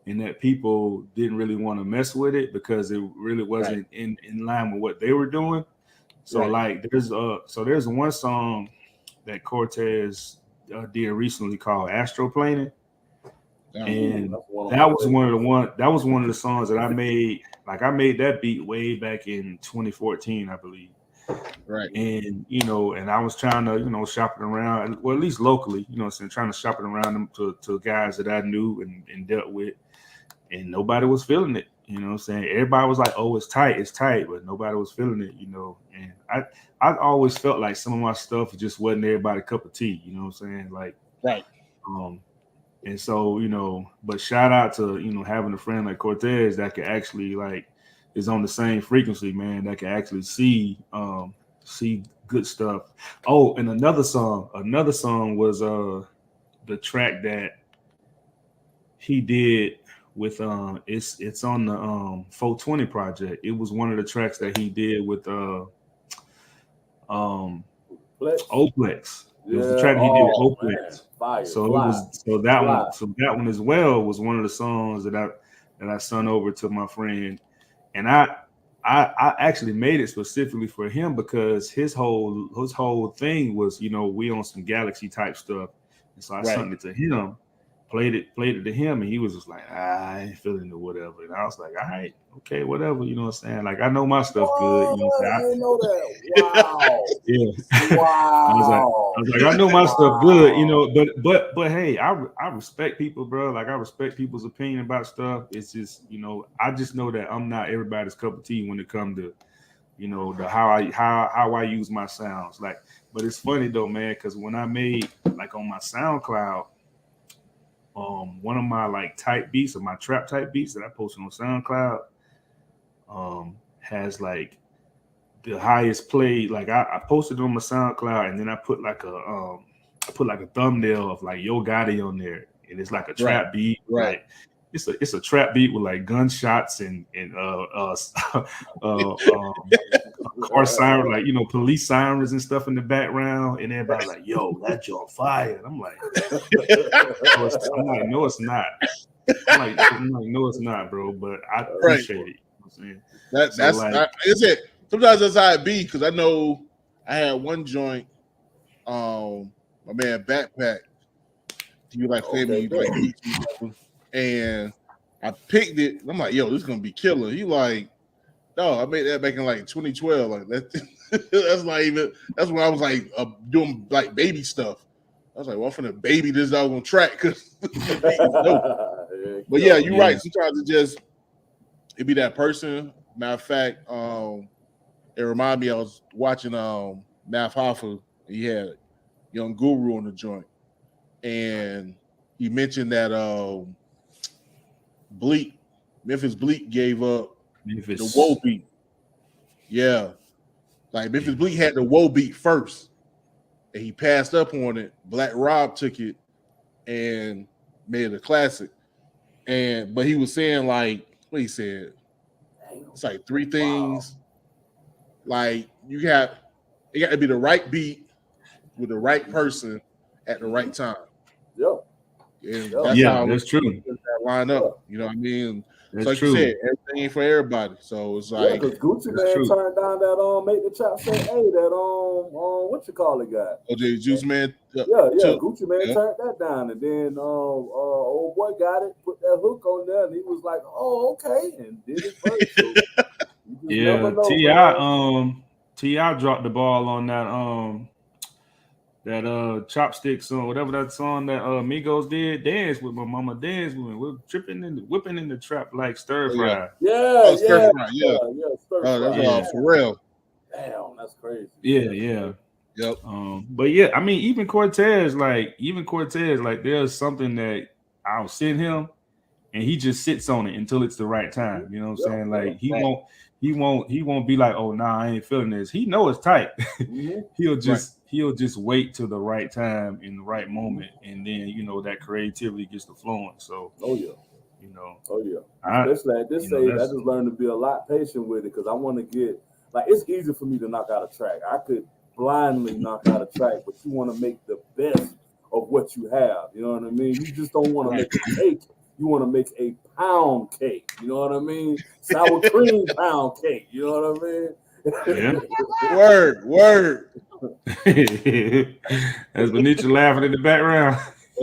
and that people didn't really want to mess with it because it really wasn't in line with what they were doing. So like there's one song that Cortez did recently called Astroplaning. And that was one of the songs that I made. Like I made that beat way back in 2014, I believe. Right. And you know, and I was trying to, you know, shop it around, well, at least locally, you know, trying to shop it around them to guys that I knew and dealt with, and nobody was feeling it. You know what I'm saying? Everybody was like, oh, it's tight, but nobody was feeling it, you know. And I always felt like some of my stuff just wasn't everybody's cup of tea, you know what I'm saying? Like and so, you know, but shout out to, you know, having a friend like Cortez that could actually like is on the same frequency, man, that can actually see good stuff. Oh, and another song was the track that he did with it's on the 420 project. It was one of the tracks that he did with Oplex. It was the track he did with Oplex. That one as well was one of the songs that I sung over to my friend. And I actually made it specifically for him because his whole thing was, you know, we on some Galaxy type stuff, and so I sent it to him, played it to him, and he was just like, I ain't feeling it, whatever. And I was like, all right, okay, whatever, you know what I'm saying? Like, I know my stuff good, you know what I'm saying? I didn't know that. Wow. Yeah. Wow. I was like, I know my stuff good, you know, but hey, I respect people, bro. Like, I respect people's opinion about stuff. It's just, you know, I just know that I'm not everybody's cup of tea when it comes to, you know, the how I use my sounds. Like, but it's funny though, man, because when I made like on my SoundCloud, one of my like type beats or my trap type beats that I posted on SoundCloud, has like the highest played. Like I posted it on my SoundCloud, and then I put like a thumbnail of like Yo Gotti on there, and it's like a trap beat, like it's a trap beat with like gunshots and car siren, like, you know, police sirens and stuff in the background, and everybody like, yo, that's on fire. And I'm like, no, it's not. I'm like, no, it's not, bro. But I appreciate it. You know what I'm saying? That's it. Sometimes that's how it be, because I know I had one joint, my man Backpack, he like played me like and I picked it. I'm like, yo, this is gonna be killer. He like, no, I made that back in like 2012. Like that's not even. That's when I was like doing like baby stuff. I was like, well, I'm finna baby this dog on track, because. But yeah, you're right. Sometimes it be that person. Matter of fact, it reminded me, I was watching Math Hoffa. He had Young Guru on the joint, and he mentioned that Memphis Bleak gave up the Woe beat. Yeah, like Memphis Bleak had the Woe beat first, and he passed up on it. Black Rob took it and made it a classic. But he was saying, like, what he said, it's like three things. Like it got to be the right beat with the right person at the right time. Yep. And that's true. That line up, you know what I mean? That's like true. You said, everything ain't for everybody. So it's like, because Gucci Man turned down that Make the Chop Say Hey, that what you call it guy? OJ Juice Man. Gucci Man turned that down, and then old boy got it, put that hook on there, and he was like, oh, okay, and did it first. So T.I. dropped the ball on that Chopstick song, whatever that song that Migos did, Dance With My Mama, Dance With Me. We're whipping in the trap like stir fry. Stir fry. That's all for real. Damn, that's crazy. Yeah. Yep. But yeah, I mean, even Cortez, like there's something that I'll send him, and he just sits on it until it's the right time. You know what I'm saying? Like he won't be like, oh nah, I ain't feeling this. He know it's tight. He'll just wait till the right time in the right moment, and then, you know, that creativity gets to flowing. So especially at this age, I just learned to be a lot patient with it, because I want to get, like, it's easy for me to knock out a track. I could blindly knock out a track, but you want to make the best of what you have. You know what I mean? You just don't want to make a cake. You want to make a pound cake. You know what I mean? Sour cream pound cake. You know what I mean? Yeah. Word. That's Benicia laughing in the background.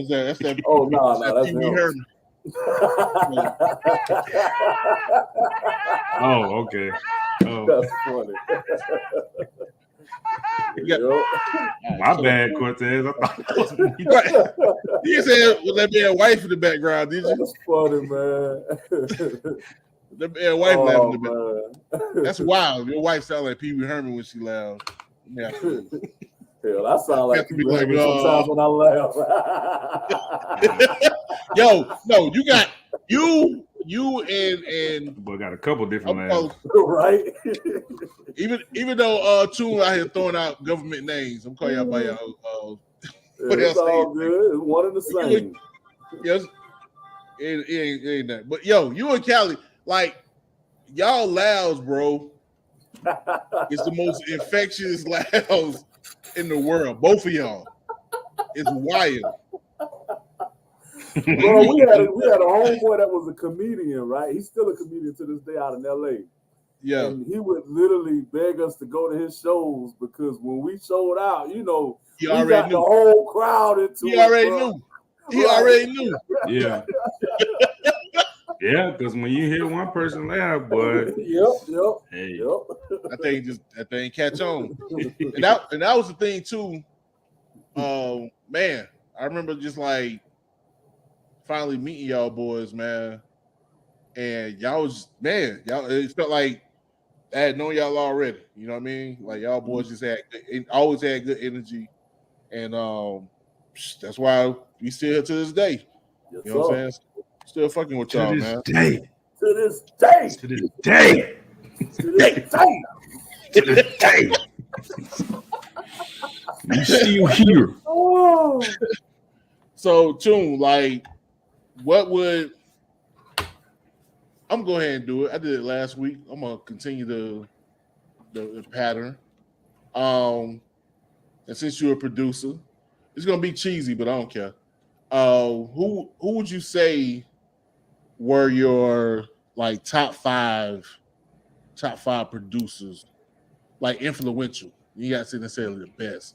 That's that. Oh no, that's him. Oh, okay. Oh. That's funny. My bad, Cortez. I thought that was me. You said, was that man wife in the background, did you? That's funny, man. That man wife laughing in the background. That's wild. Your wife sounds like Pee Wee Herman when she laughs. Yeah. Hell, I sound like Pee Wee Herman sometimes when I laugh. Yo, no, you got you and boy got a couple different laughs. Right. Even though TooN out here throwing out government names, I'm calling y'all by y'all. It's all good. It's one and the same. Yes, it ain't that. But yo, you and Cali, like, y'all laughs, bro. It's the most infectious laughs in the world. Both of y'all. It's wild. Bro, we had a homeboy that was a comedian, right? He's still a comedian to this day out in LA. Yeah. And he would literally beg us to go to his shows because when we showed out, we got the whole crowd into it. He already knew. He already knew. Yeah. Yeah, because when you hear one person laugh, boy. Yep. That thing catch on. and that was the thing too. Man, I remember just like finally meeting y'all boys, man. And y'all was, man, y'all, it felt like I had known y'all already. You know what I mean? Like y'all boys just always had good energy. And that's why we still here to this day. Yes, you know what I'm saying? Still fucking with y'all, man. To this day. You still here. Oh. So, TooN, like, what would I'm going to go ahead and do it. I did it last week. I'm going to continue the pattern. And since you're a producer, it's going to be cheesy, but I don't care. Who would you say were your like top five producers, like influential? You got to say necessarily the best,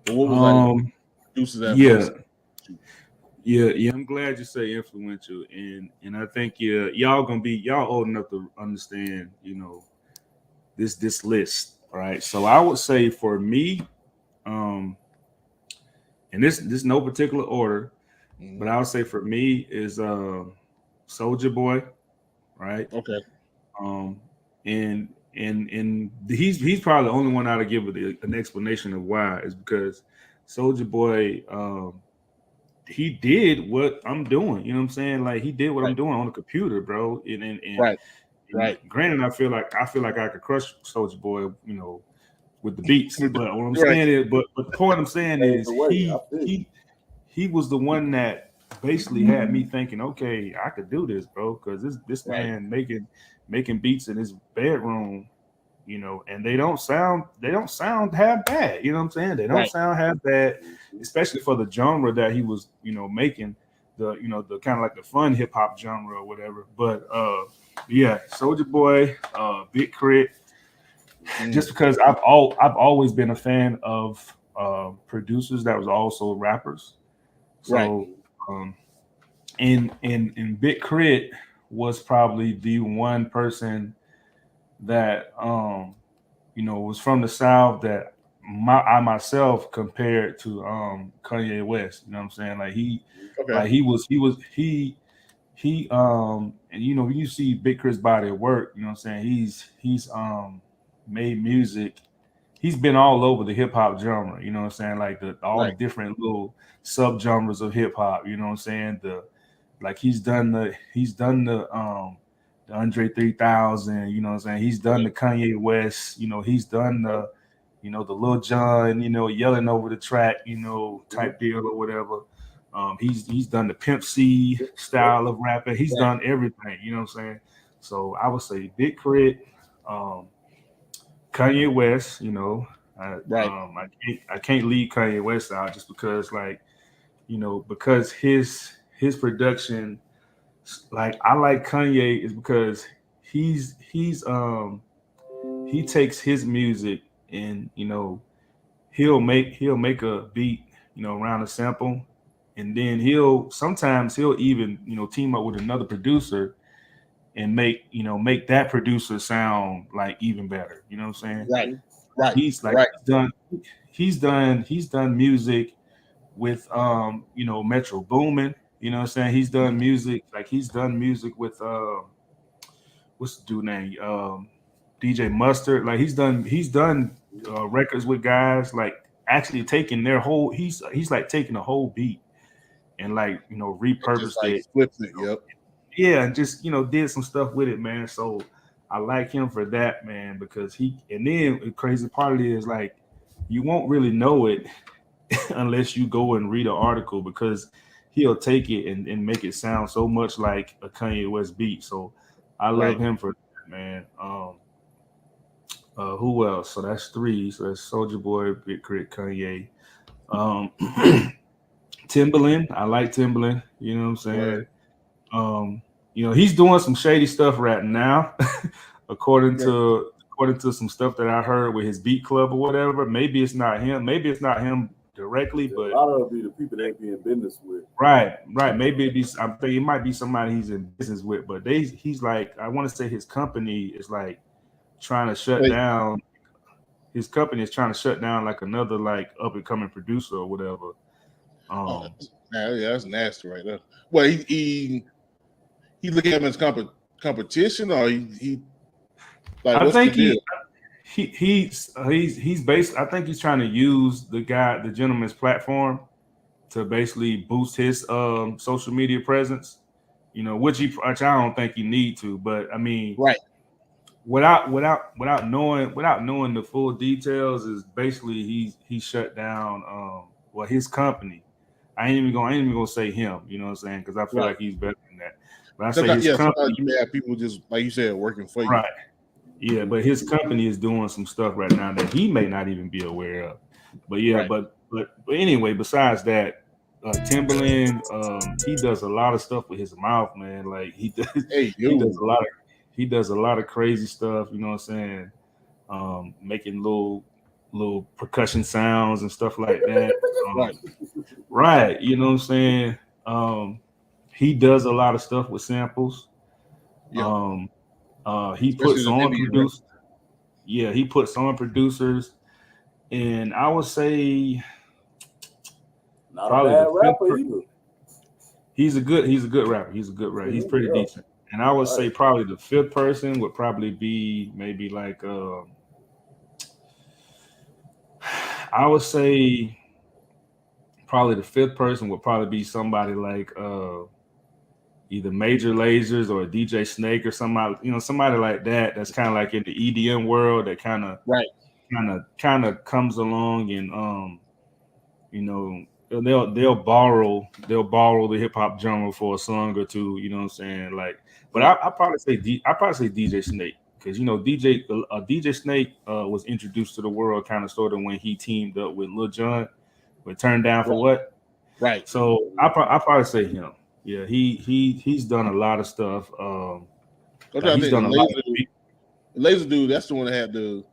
but what was like producers that Yeah, I'm glad you say influential, and I think y'all old enough to understand, this list, right? So I would say for me, and this no particular order, but I would say for me is Soulja Boy, right? Okay. And he's probably the only one I'd give an explanation of why is because Soulja Boy, he did what I'm doing. You know what I'm saying? Like he did what I'm doing on the computer, bro. And right. Granted, I feel like I could crush Soulja Boy, with the beats. But what I'm saying is, but the point I'm saying is he was the one that basically had me thinking, okay, I could do this, bro, because this man making beats in his bedroom, and they don't sound half bad. You know what I'm saying? They don't sound half bad, especially for the genre that he was, making, the kind of like the fun hip hop genre or whatever. But yeah, Soulja Boy, Big Crit, just because I've always been a fan of producers that was also rappers. So and Big Crit was probably the one person that was from the South that I myself compared to Kanye West. You know what I'm saying? Like and when you see Big Crit's body of work, you know what I'm saying? He's made music. He's been all over the hip hop genre, you know what I'm saying? Like all the different little subgenres of hip hop, you know what I'm saying? He's done the Andre 3000, you know what I'm saying? He's done the Kanye West, he's done the the Lil Jon, yelling over the track, type deal or whatever. He's done the Pimp C style of rapping. He's done everything, you know what I'm saying? So I would say Big Crit, Kanye West, I can't leave Kanye West out just because because his production, like I like Kanye is because he takes his music and he'll make a beat around a sample, and then he'll even team up with another producer and make that producer sound like even better. You know what I'm saying? Right. He's done music with Metro Boomin. You know what I'm saying? He's done music with what's the dude name? DJ Mustard. Like he's done records with guys like actually taking their whole he's like taking a whole beat and repurposed it. Flipped it, yep. Yeah, and just did some stuff with it, man. So I like him for that, man, because and then the crazy part is like you won't really know it unless you go and read an article, because he'll take it and make it sound so much like a Kanye West beat. So I love him for that, man. Who else? So that's three. So that's Soulja Boy, Big Crit, Kanye. Timbaland. I like Timbaland. You know what I'm saying? He's doing some shady stuff right now. according to some stuff that I heard with his beat club or whatever. Maybe it's not him. Maybe it's not him directly, but a lot of it be the people they be in business with. Right. Maybe I'm thinking it might be somebody he's in business with, but he's like, I want to say his company is like trying to shut down. His company is trying to shut down like another like up and coming producer or whatever. Yeah, that's nasty right there. Well, he look at him as competition, or he like I what's think the deal? he's based. I think he's trying to use the gentleman's platform to basically boost his social media presence. Which I don't think you need to, but I mean, right. Without knowing the full details, is basically he shut down his company. I ain't even gonna say him, you know what I'm saying? Because I feel like he's better than that. But I say his company. You may have people just like you said working for you. Right. Yeah, but his company is doing some stuff right now that he may not even be aware of. But yeah, right. but anyway, besides that, Timberland, he does a lot of stuff with his mouth, man. Like he does a lot of crazy stuff, you know what I'm saying? Making little percussion sounds and stuff like that. Right, you know what I'm saying? He does a lot of stuff with samples. Yeah. He puts on producers. Yeah, he puts on producers, and I would say not a bad rapper either. He's a good rapper. He's pretty decent. And I would say probably the fifth person would probably be maybe like I would say probably the fifth person would probably be somebody like either Major Lasers or DJ Snake or somebody like that. That's kind of like in the EDM world that kind of comes along and they'll borrow the hip hop genre for a song or two. You know what I'm saying? Like, but I probably say DJ Snake because DJ Snake was introduced to the world kind of sort of when he teamed up with Lil Jon with Turn Down for What. Right. So I probably say him. Yeah, he's done a lot of stuff. He's done a lot of Laser Dude, that's the one that had the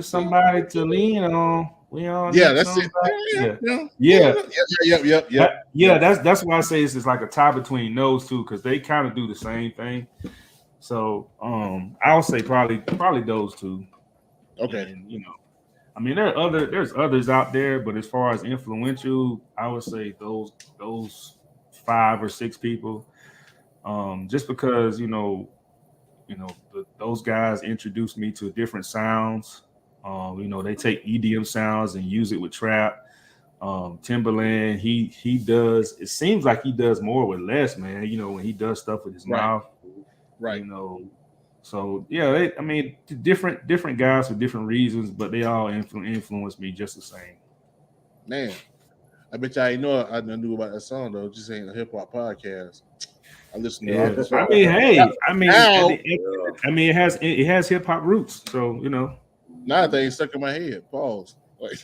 somebody to lean on. We all that's somebody. it. Yeah. That's why I say it's like a tie between those two because they kind of do the same thing. So I'll say probably those two. Okay. And, I mean, there's others out there, but as far as influential, I would say those 5 or 6 people. Just because those guys introduced me to different sounds. They take EDM sounds and use it with trap. Timberland, he does. It seems like he does more with less, man. When he does stuff with his mouth, right? So yeah, different guys for different reasons, but they all influence me just the same. Man, I bet you I knew about that song though. Just ain't a hip hop podcast. I listen to it. It has hip hop roots, so Now they stuck in my head. Pause. Like,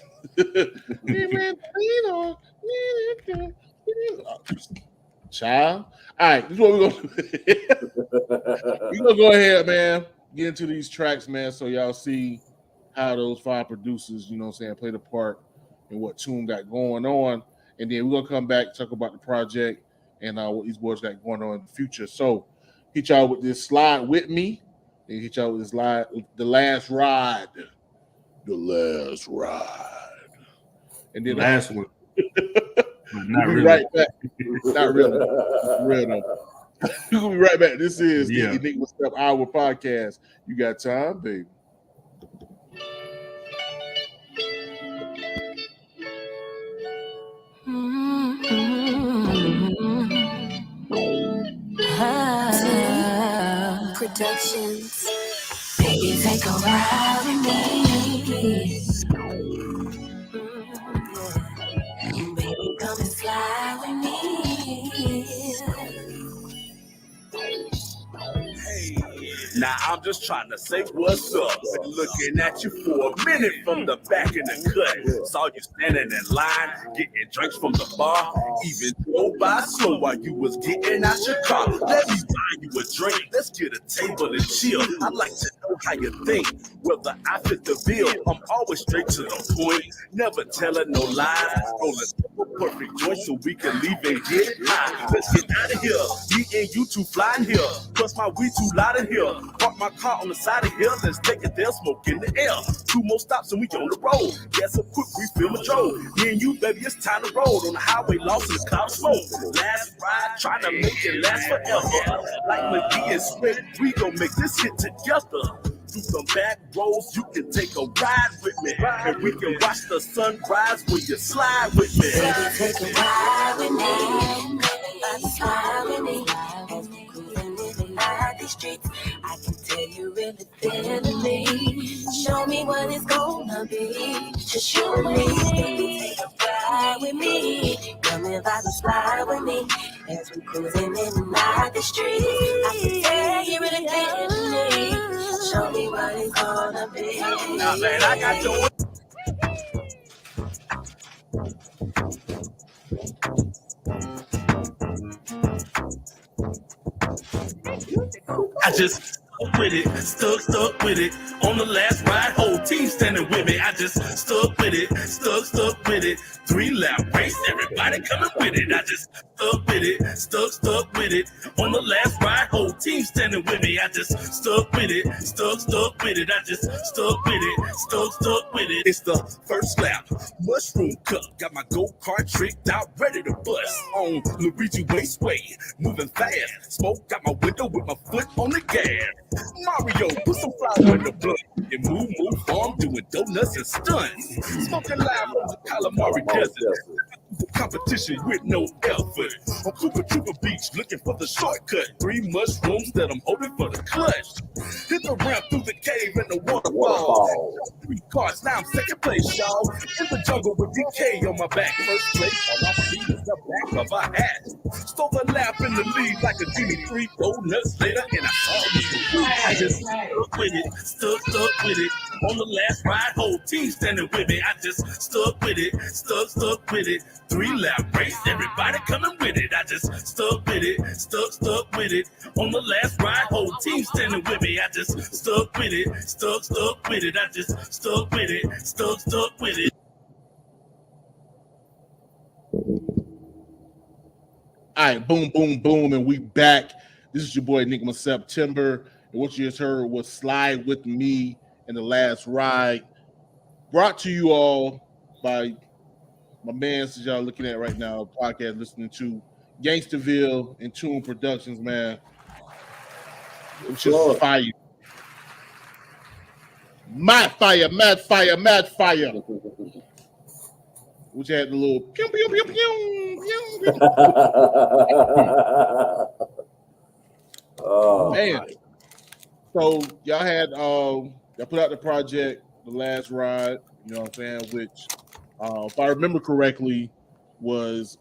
child. All right, this is what we're gonna do. We're gonna go ahead, man. Get into these tracks, man, so y'all see how those 5 producers, play the part and what TooN got going on. And then we're gonna come back, talk about the project and what these boys got going on in the future. So hit y'all with this slide with me. And hit y'all with this slide, the last ride. The last ride. And then last one. Not really. Right back. Not really. Real though. We'll be right back. This is the Enigma Sept Hour podcast. You got time, baby. Productions. Baby, take a ride with me. Baby, come and fly with me. Now I'm just trying to say what's up. Been looking at you for a minute from the back of the cut. Saw you standing in line, getting drinks from the bar. Even drove by slow while you was getting out your car. Let me buy you a drink. Let's get a table and chill. I'd like to know how you think, whether I fit the bill. I'm always straight to the point, never telling no lies. Rolling a perfect joint so we can leave and get high. Let's get out of here. Me and you two flying here. Plus my weed too loud in here. Park my car on the side of here. Let's take it there, smoke in the air. 2 more stops and we on the road. Yes, a quick refill my Joe. Me and you, baby, it's time to roll. On the highway, lost in the cloud of smoke. Last ride, trying to make it last forever. Like McGee and Smith, we gon' make this hit together. Through some back roads, you can take a ride with me. And we can watch the sunrise when you slide with me. Baby, take a ride with me. Slide with me. As we cruising living by the streets, I can tell you really feeling me. Show me what it's gonna be. Just show me. Baby, take a ride with me. Come and vibe and slide with me. As we cruising living by the streets, I can tell you really feeling me. Show me what it's gonna be. Now, man, I got your. I just stuck with it, stuck with it. On the last ride, whole team standing with me. I just stuck with it, stuck with it. 3-lap race, everybody coming with it. I just stuck with it, stuck with it. On the last ride, whole team standing with me. I just stuck with it, stuck with it. I just stuck with it, stuck with it. It's the first lap, mushroom cup. Got my go-kart tricked out, ready to bust on Luigi Raceway. Moving fast, smoke got my window with my foot on the gas. Mario, put some flour in the blunt. And move, farm, doing donuts and stunts. Smoking live on the calamari desert. Competition with no effort. On Cuba Beach, looking for the shortcut. 3 mushrooms that I'm holding for the clutch. Hit the ramp through the cave and the waterfall. 3 cars, now I'm second place, y'all. In the jungle with DK on my back. First place, all I see is the back of a hat. Stole the lap in the lead like a genie. 3 donuts later, and I saw you. I just stuck with it, stuck with it. On the last ride, whole team standing with me. I just stuck with it, stuck with it. 3-lap race, everybody coming with it. I just stuck with it, stuck with it. On the last ride, whole team standing with me. I just stuck with it, stuck with it. I just stuck with it, stuck with it. All right, boom, boom, boom, and we back. This is your boy Enigma September, and what you just heard was "Slide with Me" in the last ride, brought to you all by my man that y'all looking at right now, podcast listening to Gainstaville and TooN Productions, man. It was just fire. Mad fire. Which had the little pew, pew, pew, pew, pew. Oh man. So y'all had y'all put out the project, The Last Ride, you know what I'm saying, which if I remember correctly, was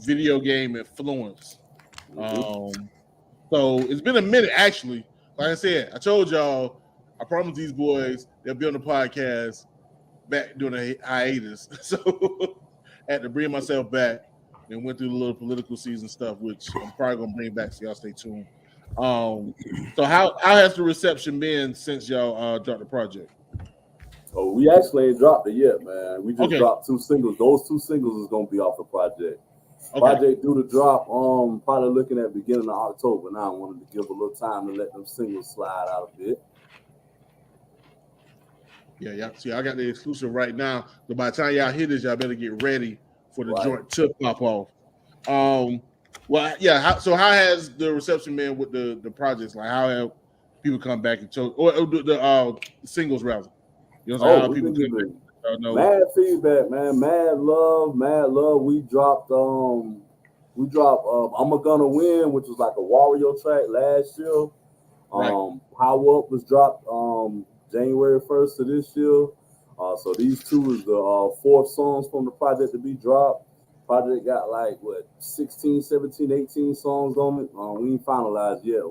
video game influence. So it's been a minute, actually. Like I said, I told y'all, I promised these boys they'll be on the podcast back during a hiatus. So I had to bring myself back and went through the little political season stuff, which I'm probably gonna bring back, so y'all stay tuned. So how has the reception been since y'all dropped the project? Oh, we actually ain't dropped it yet, man. We just dropped 2 singles. Those 2 singles is gonna be off the project. Project due to drop probably looking at beginning of October. Now I wanted to give a little time to let them singles slide out a bit. Yeah. See, I got the exclusive right now. So by the time y'all hear this, y'all better get ready for the joint to pop off. Well, yeah. So how has the reception been with the projects? Like, how have people come back and chose, or the singles rather? You know, how people mad feedback, man. Mad love. We dropped I'm Gonna Win, which was like a Wario track last year. Power Up was dropped January 1st of this year. So these 2 is the 4th songs from the project to be dropped. Project got like, 16, 17, 18 songs on it. We ain't finalized yet.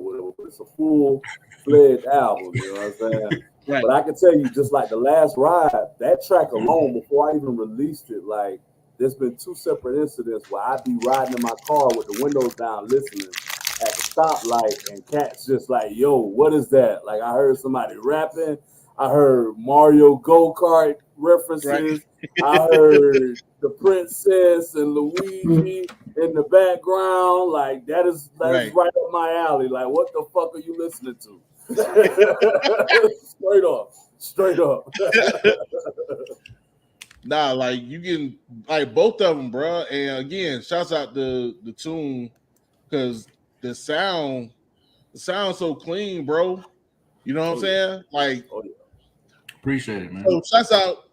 It's a full-fledged album, you know what I'm saying? Right. But I can tell you, just like the last ride, that track alone, before I even released it, like, there's been 2 separate incidents where I'd be riding in my car with the windows down listening at the stoplight, and cats just like, yo, what is that? Like, I heard somebody rapping. I heard Mario Go-Kart references. Right. I heard the Princess and Luigi in the background. Like, that's right up my alley. Like, what the fuck are you listening to? Straight up. Nah, like, you can, like, both of them, bro. And again, shouts out the TooN, because the sound so clean, bro. You know what I'm saying? Like, appreciate it, man. So shouts out,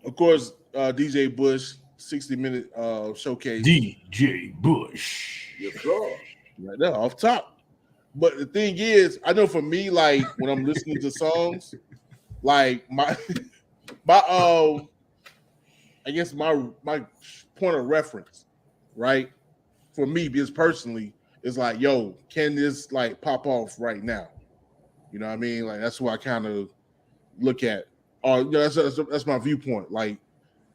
of course, DJ Bush, 60-minute showcase. DJ Bush. Yes, sir. Right there, off top. But the thing is, I know for me, like, when I'm listening to songs, like, my I guess my point of reference, right, for me, because personally, is like, yo, can this, like, pop off right now? You know what I mean? Like, that's what I kind of look at. Or, you know, that's my viewpoint. Like,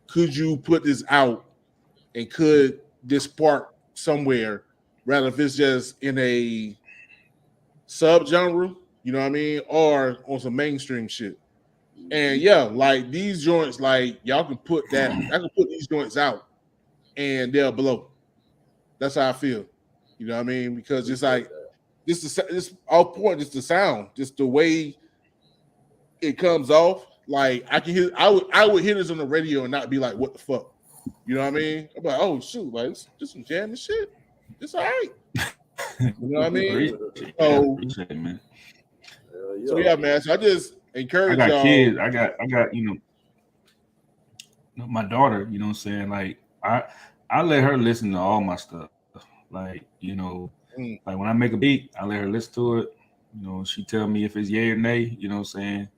could you put this out, and could this spark somewhere, rather if it's just in a sub-genre, you know what I mean, or on some mainstream shit. And yeah, like, these joints, like, y'all can put that, I can put these joints out and they'll blow. That's how I feel. You know what I mean? Because it's like, this all point, just the sound, just the way it comes off. Like, I can hear, I would hear this on the radio and not be like, what the fuck? You know what I mean? I'm like, oh shoot, like, it's just some jamming shit. It's all right. You know what I mean? Appreciate it, man. So yeah, man. So I just encourage y'all. Kids. I got, you know, my daughter, you know what I'm saying? Like, I let her listen to all my stuff. Like, you know, like when I make a beat, I let her listen to it. You know, she tell me if it's yay or nay, you know what I'm saying?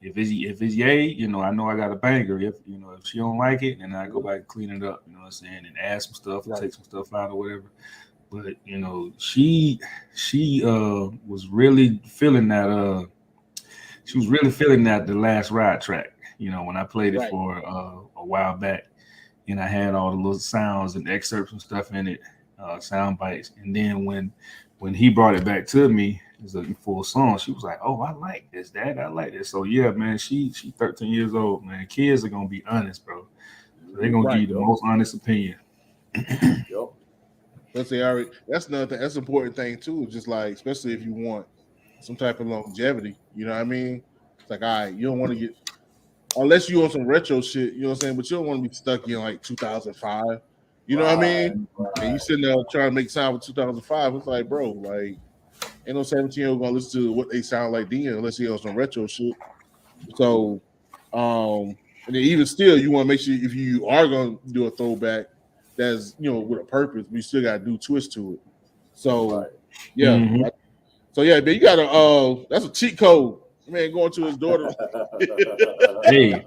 If it's yay, you know I got a banger. If she don't like it, then I go back and clean it up, you know what I'm saying, and add some stuff, or take some stuff out or whatever. But you know, she was really feeling that she was really feeling that the last ride track, you know, when I played it for a while back, and I had all the little sounds and excerpts and stuff in it, sound bites. And then when he brought it back to me as a full song, she was like, oh, I like this, Dad. I like this. So yeah, man, she 13 years old, man. Kids are gonna be honest, bro. They're gonna give you the most honest opinion. Yep. That's another thing. That's an important thing too. Just like, especially if you want some type of longevity, you know what I mean? It's like, all right, you don't want to get, unless you on some retro shit, you know what I'm saying? But you don't want to be stuck in like 2005. You know what I mean? And you sitting there trying to make sound with 2005. It's like, bro, like, ain't no 17-year-old gonna listen to what they sound like then unless he on some retro shit. So, and then even still, you want to make sure if you are gonna do a throwback, that's, you know, with a purpose, we still gotta do twist to it. So, yeah. Mm-hmm. So yeah, man, you gotta that's a cheat code. Man, going to his daughter. Hey,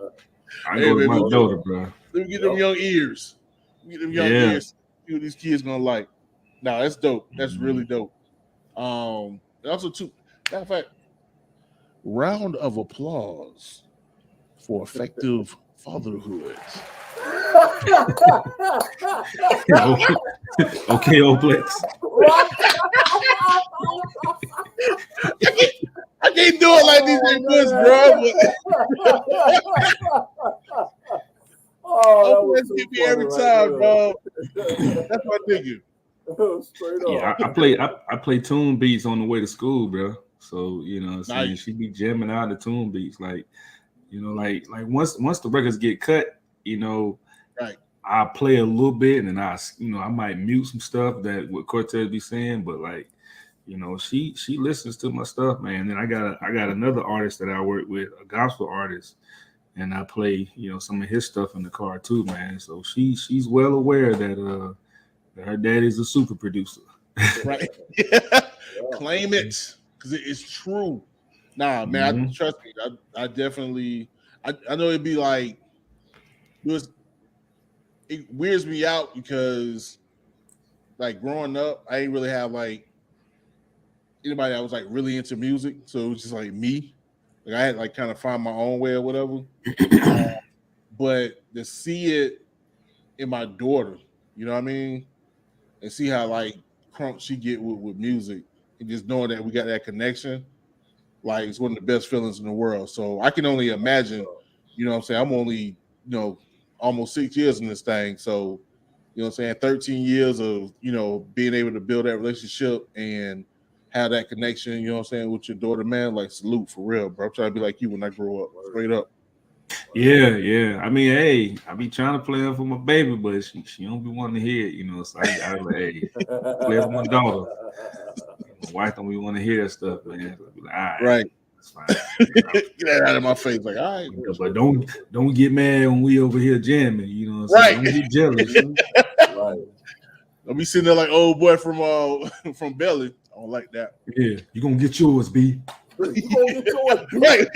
I go with my daughter, bro. Let me get them young ears. Get them young ears. See what these kids gonna like. Nah, that's dope. That's really dope. And also, too, matter of fact, round of applause for effective fatherhood. Okay, Oplex. I can't do it like DJ Bush, bro. Oplex get me every time, bro. That's my nigga. Yeah, I play TooN beats on the way to school, bro. So you know, nice. She be jamming out the TooN beats, like, you know, like once the records get cut, you know, I play a little bit, and I might mute some stuff that what Cortez be saying, but like, you know, she listens to my stuff, man. And I got another artist that I work with, a gospel artist, and I play, you know, some of his stuff in the car too, man. So she's well aware that her daddy's a super producer. Right. Claim it, because it's true. Nah, man, trust me. I definitely, I know it'd be like, it it weirds me out because like growing up, I didn't really have like anybody that was like really into music, so it was just like me. Like I had like kind of find my own way or whatever. But to see it in my daughter, you know what I mean, and see how like crunk she get with music, and just knowing that we got that connection, like it's one of the best feelings in the world. So I can only imagine, you know what I'm saying? I'm only, you know, almost 6 years in this thing. So, you know what I'm saying, 13 years of, you know, being able to build that relationship and have that connection, you know what I'm saying, with your daughter, man, like salute for real, bro. I'm trying to be like you when I grow up, straight up. Yeah. I mean, hey, I be trying to play her for my baby, but she don't be wanting to hear it, you know. So I like, hey, play for my daughter. My wife don't be want to hear that stuff, man. So I be like, all right, that's fine. Get that out of my face, like, all right. But don't get mad when we over here jamming, you know what I'm saying? Don't get jealous. Right. I'll be sitting there like old boy from Belly. I don't like that. Yeah, you gonna get yours, B. You gonna get yours, B. Right.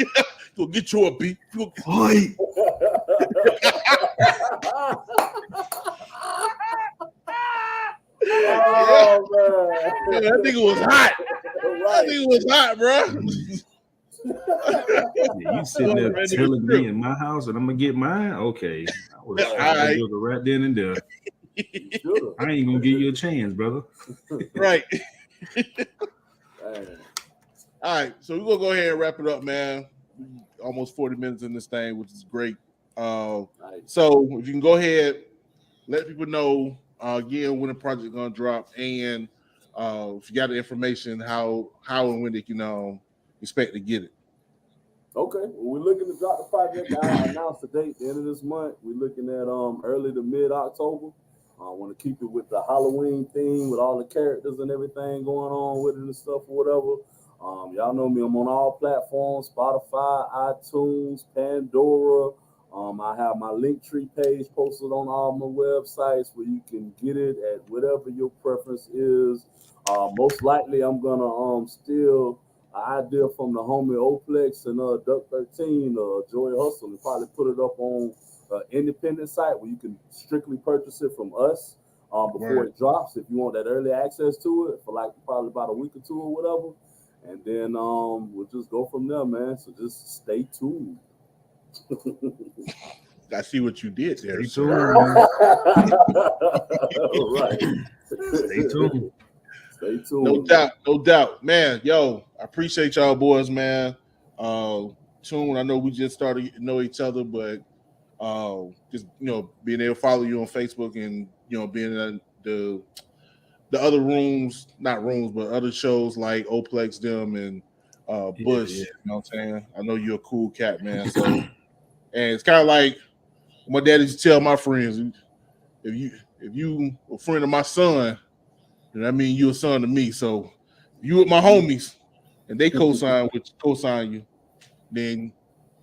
Go get your B. Oi. Oh man. Yeah, that nigga was hot. Right. That nigga was hot, bro. Yeah, you sitting there telling me in my house that I'm gonna get mine? Okay. I would have do it right then and there. I ain't gonna give you a chance, brother. Right. All right, so we're gonna go ahead and wrap it up, man. Almost 40 minutes in this thing, which is great. So if you can go ahead, let people know again when the project gonna drop, and if you got the information, how and when they can expect to get it. Okay, well, we're looking to drop the project. I announced the date, the end of this month. We're looking at early to mid-October. I want to keep it with the Halloween theme, with all the characters and everything going on with it and stuff or whatever. Y'all know me. I'm on all platforms: Spotify, iTunes, Pandora. I have my Linktree page posted on all my websites where you can get it at whatever your preference is. Most likely, I'm gonna steal an idea from the homie Oplex and Duck 13, Joy Hustle, and probably put it up on independent site where you can strictly purchase it from us before it drops. If you want that early access to it for like probably about a week or two or whatever. And then we'll just go from there, man. So just stay tuned. I see what you did there. Stay tuned. Right. Stay tuned. Stay tuned. No doubt. Man, yo, I appreciate y'all boys, man. TooN, I know we just started getting to know each other, but just being able to follow you on Facebook and being in the other rooms, not rooms, but other shows like Oplex them and Bush. Yeah. You know what I'm saying? I know you're a cool cat, man. So, and it's kind of like my dad used to tell my friends, if you a friend of my son, then that means you're a son to me. So, if you with my homies and they co-sign you, then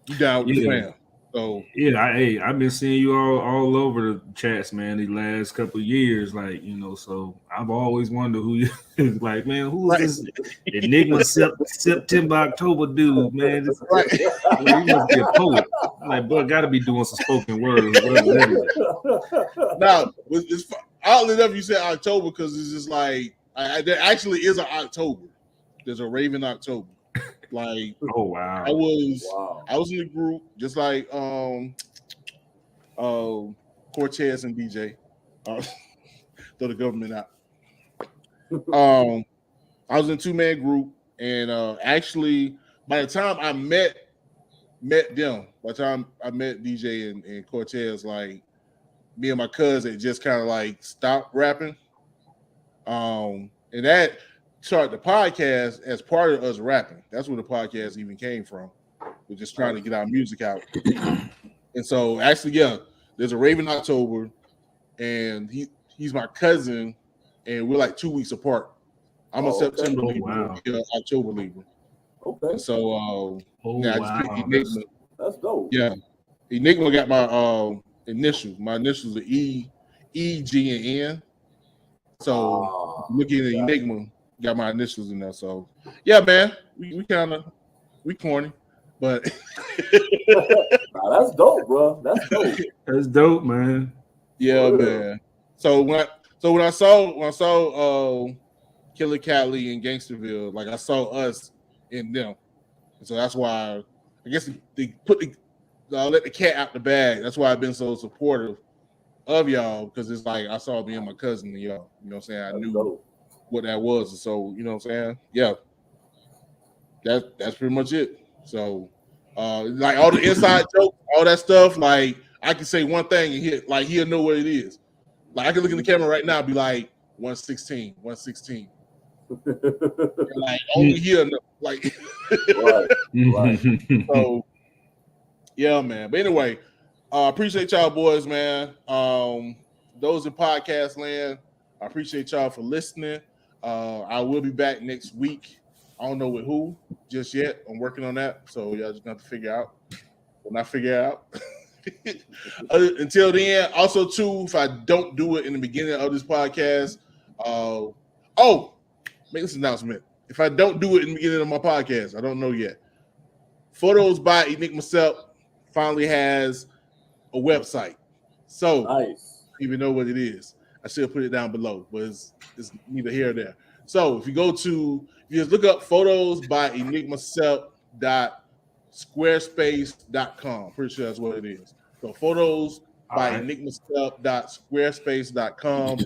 you down with the fam. So yeah, I've been seeing you all over the chats, man, these last couple of years. Like, so I've always wondered who you like, man, who is this Enigma September, October dude, man? Like, he must be a poet. I'm like, boy, gotta be doing some spoken word. Now, it's oddly enough you said October because it's just like there actually is an October. There's a Raven October. Like, oh wow, I was in the group just like Cortez and DJ. Throw the government out. I was in a 2-man group, and actually by the time I met them, by the time I met DJ and Cortez, like me and my cousin just kind of like stopped rapping. And that started the podcast as part of us rapping. That's where the podcast even came from. We're just trying to get our music out. And so actually, yeah, there's a Raven October, and he's my cousin, and we're like 2 weeks apart. I'm a September Libra, October Libra. Okay. And so I just picked Enigma. That's dope. Yeah. Enigma got my initials. My initials are E, G, and N. So looking at Enigma, got my initials in there. So yeah, man, we corny, but nah, that's dope, bro. That's dope. That's dope, man. Yeah, man. So when I saw Killer Cali and Gainstaville, like I saw us in them, and so that's why I guess they let the cat out the bag. That's why I've been so supportive of y'all, because it's like I saw me and my cousin and y'all. You know what I'm saying? I That's knew dope. what that was, and so you know what I'm saying? Yeah, that's pretty much it. So, like all the inside jokes, all that stuff, like I can say one thing and he'll know what it is. Like I can look in the camera right now and be like 116, 116. Like only he'll know. Like right. So yeah, man. But anyway, appreciate y'all boys, man. Those in podcast land, I appreciate y'all for listening. I will be back next week. I don't know with who just yet. I'm working on that, so y'all just gonna have to figure out. When I figure out. Until then, also too, if I don't do it in the beginning of this podcast, make this announcement. If I don't do it in the beginning of my podcast, I don't know yet. Photos by Enigma Sept finally has a website. So Nice. even know what it is. I should put it down below, but it's neither here or there. So if you just look up photos by enigmasept.squarespace.com. Pretty sure that's what it is. So photos by enigmasept.squarespace.com.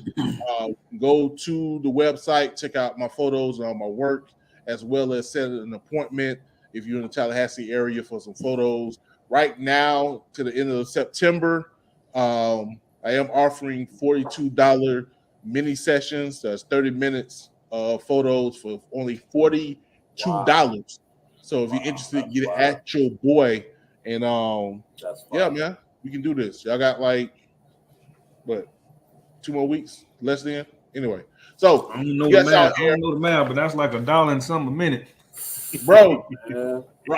Go to the website, check out my photos and all my work, as well as set an appointment if you're in the Tallahassee area for some photos. Right now, to the end of September, I am offering $42 mini sessions. That's 30 minutes of photos for only $42. Wow. So if you're interested, get it at your boy. And yeah, man, we can do this. Y'all got like what, 2 more weeks? Less than? Anyway. So I don't know the math, but that's like $1 and something a minute. Bro,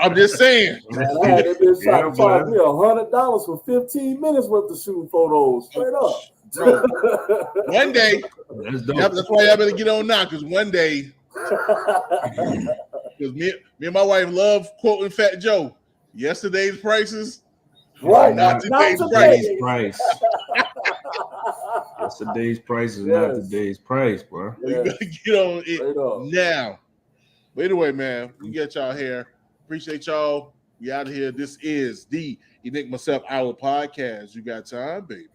I'm just saying. Man, I had that bitch trying to charge me $100 for 15 minutes worth of shooting photos. Straight up. Bro, one day, that's why y'all better get on now, because one day, because me and my wife love quoting Fat Joe. Yesterday's prices, right? Not today's price. Yesterday's price is not today's price, bro. You better get on it now. But anyway, man, we get y'all here. Appreciate y'all. We out of here. This is the Enigma Sept Hour podcast. You got time, baby.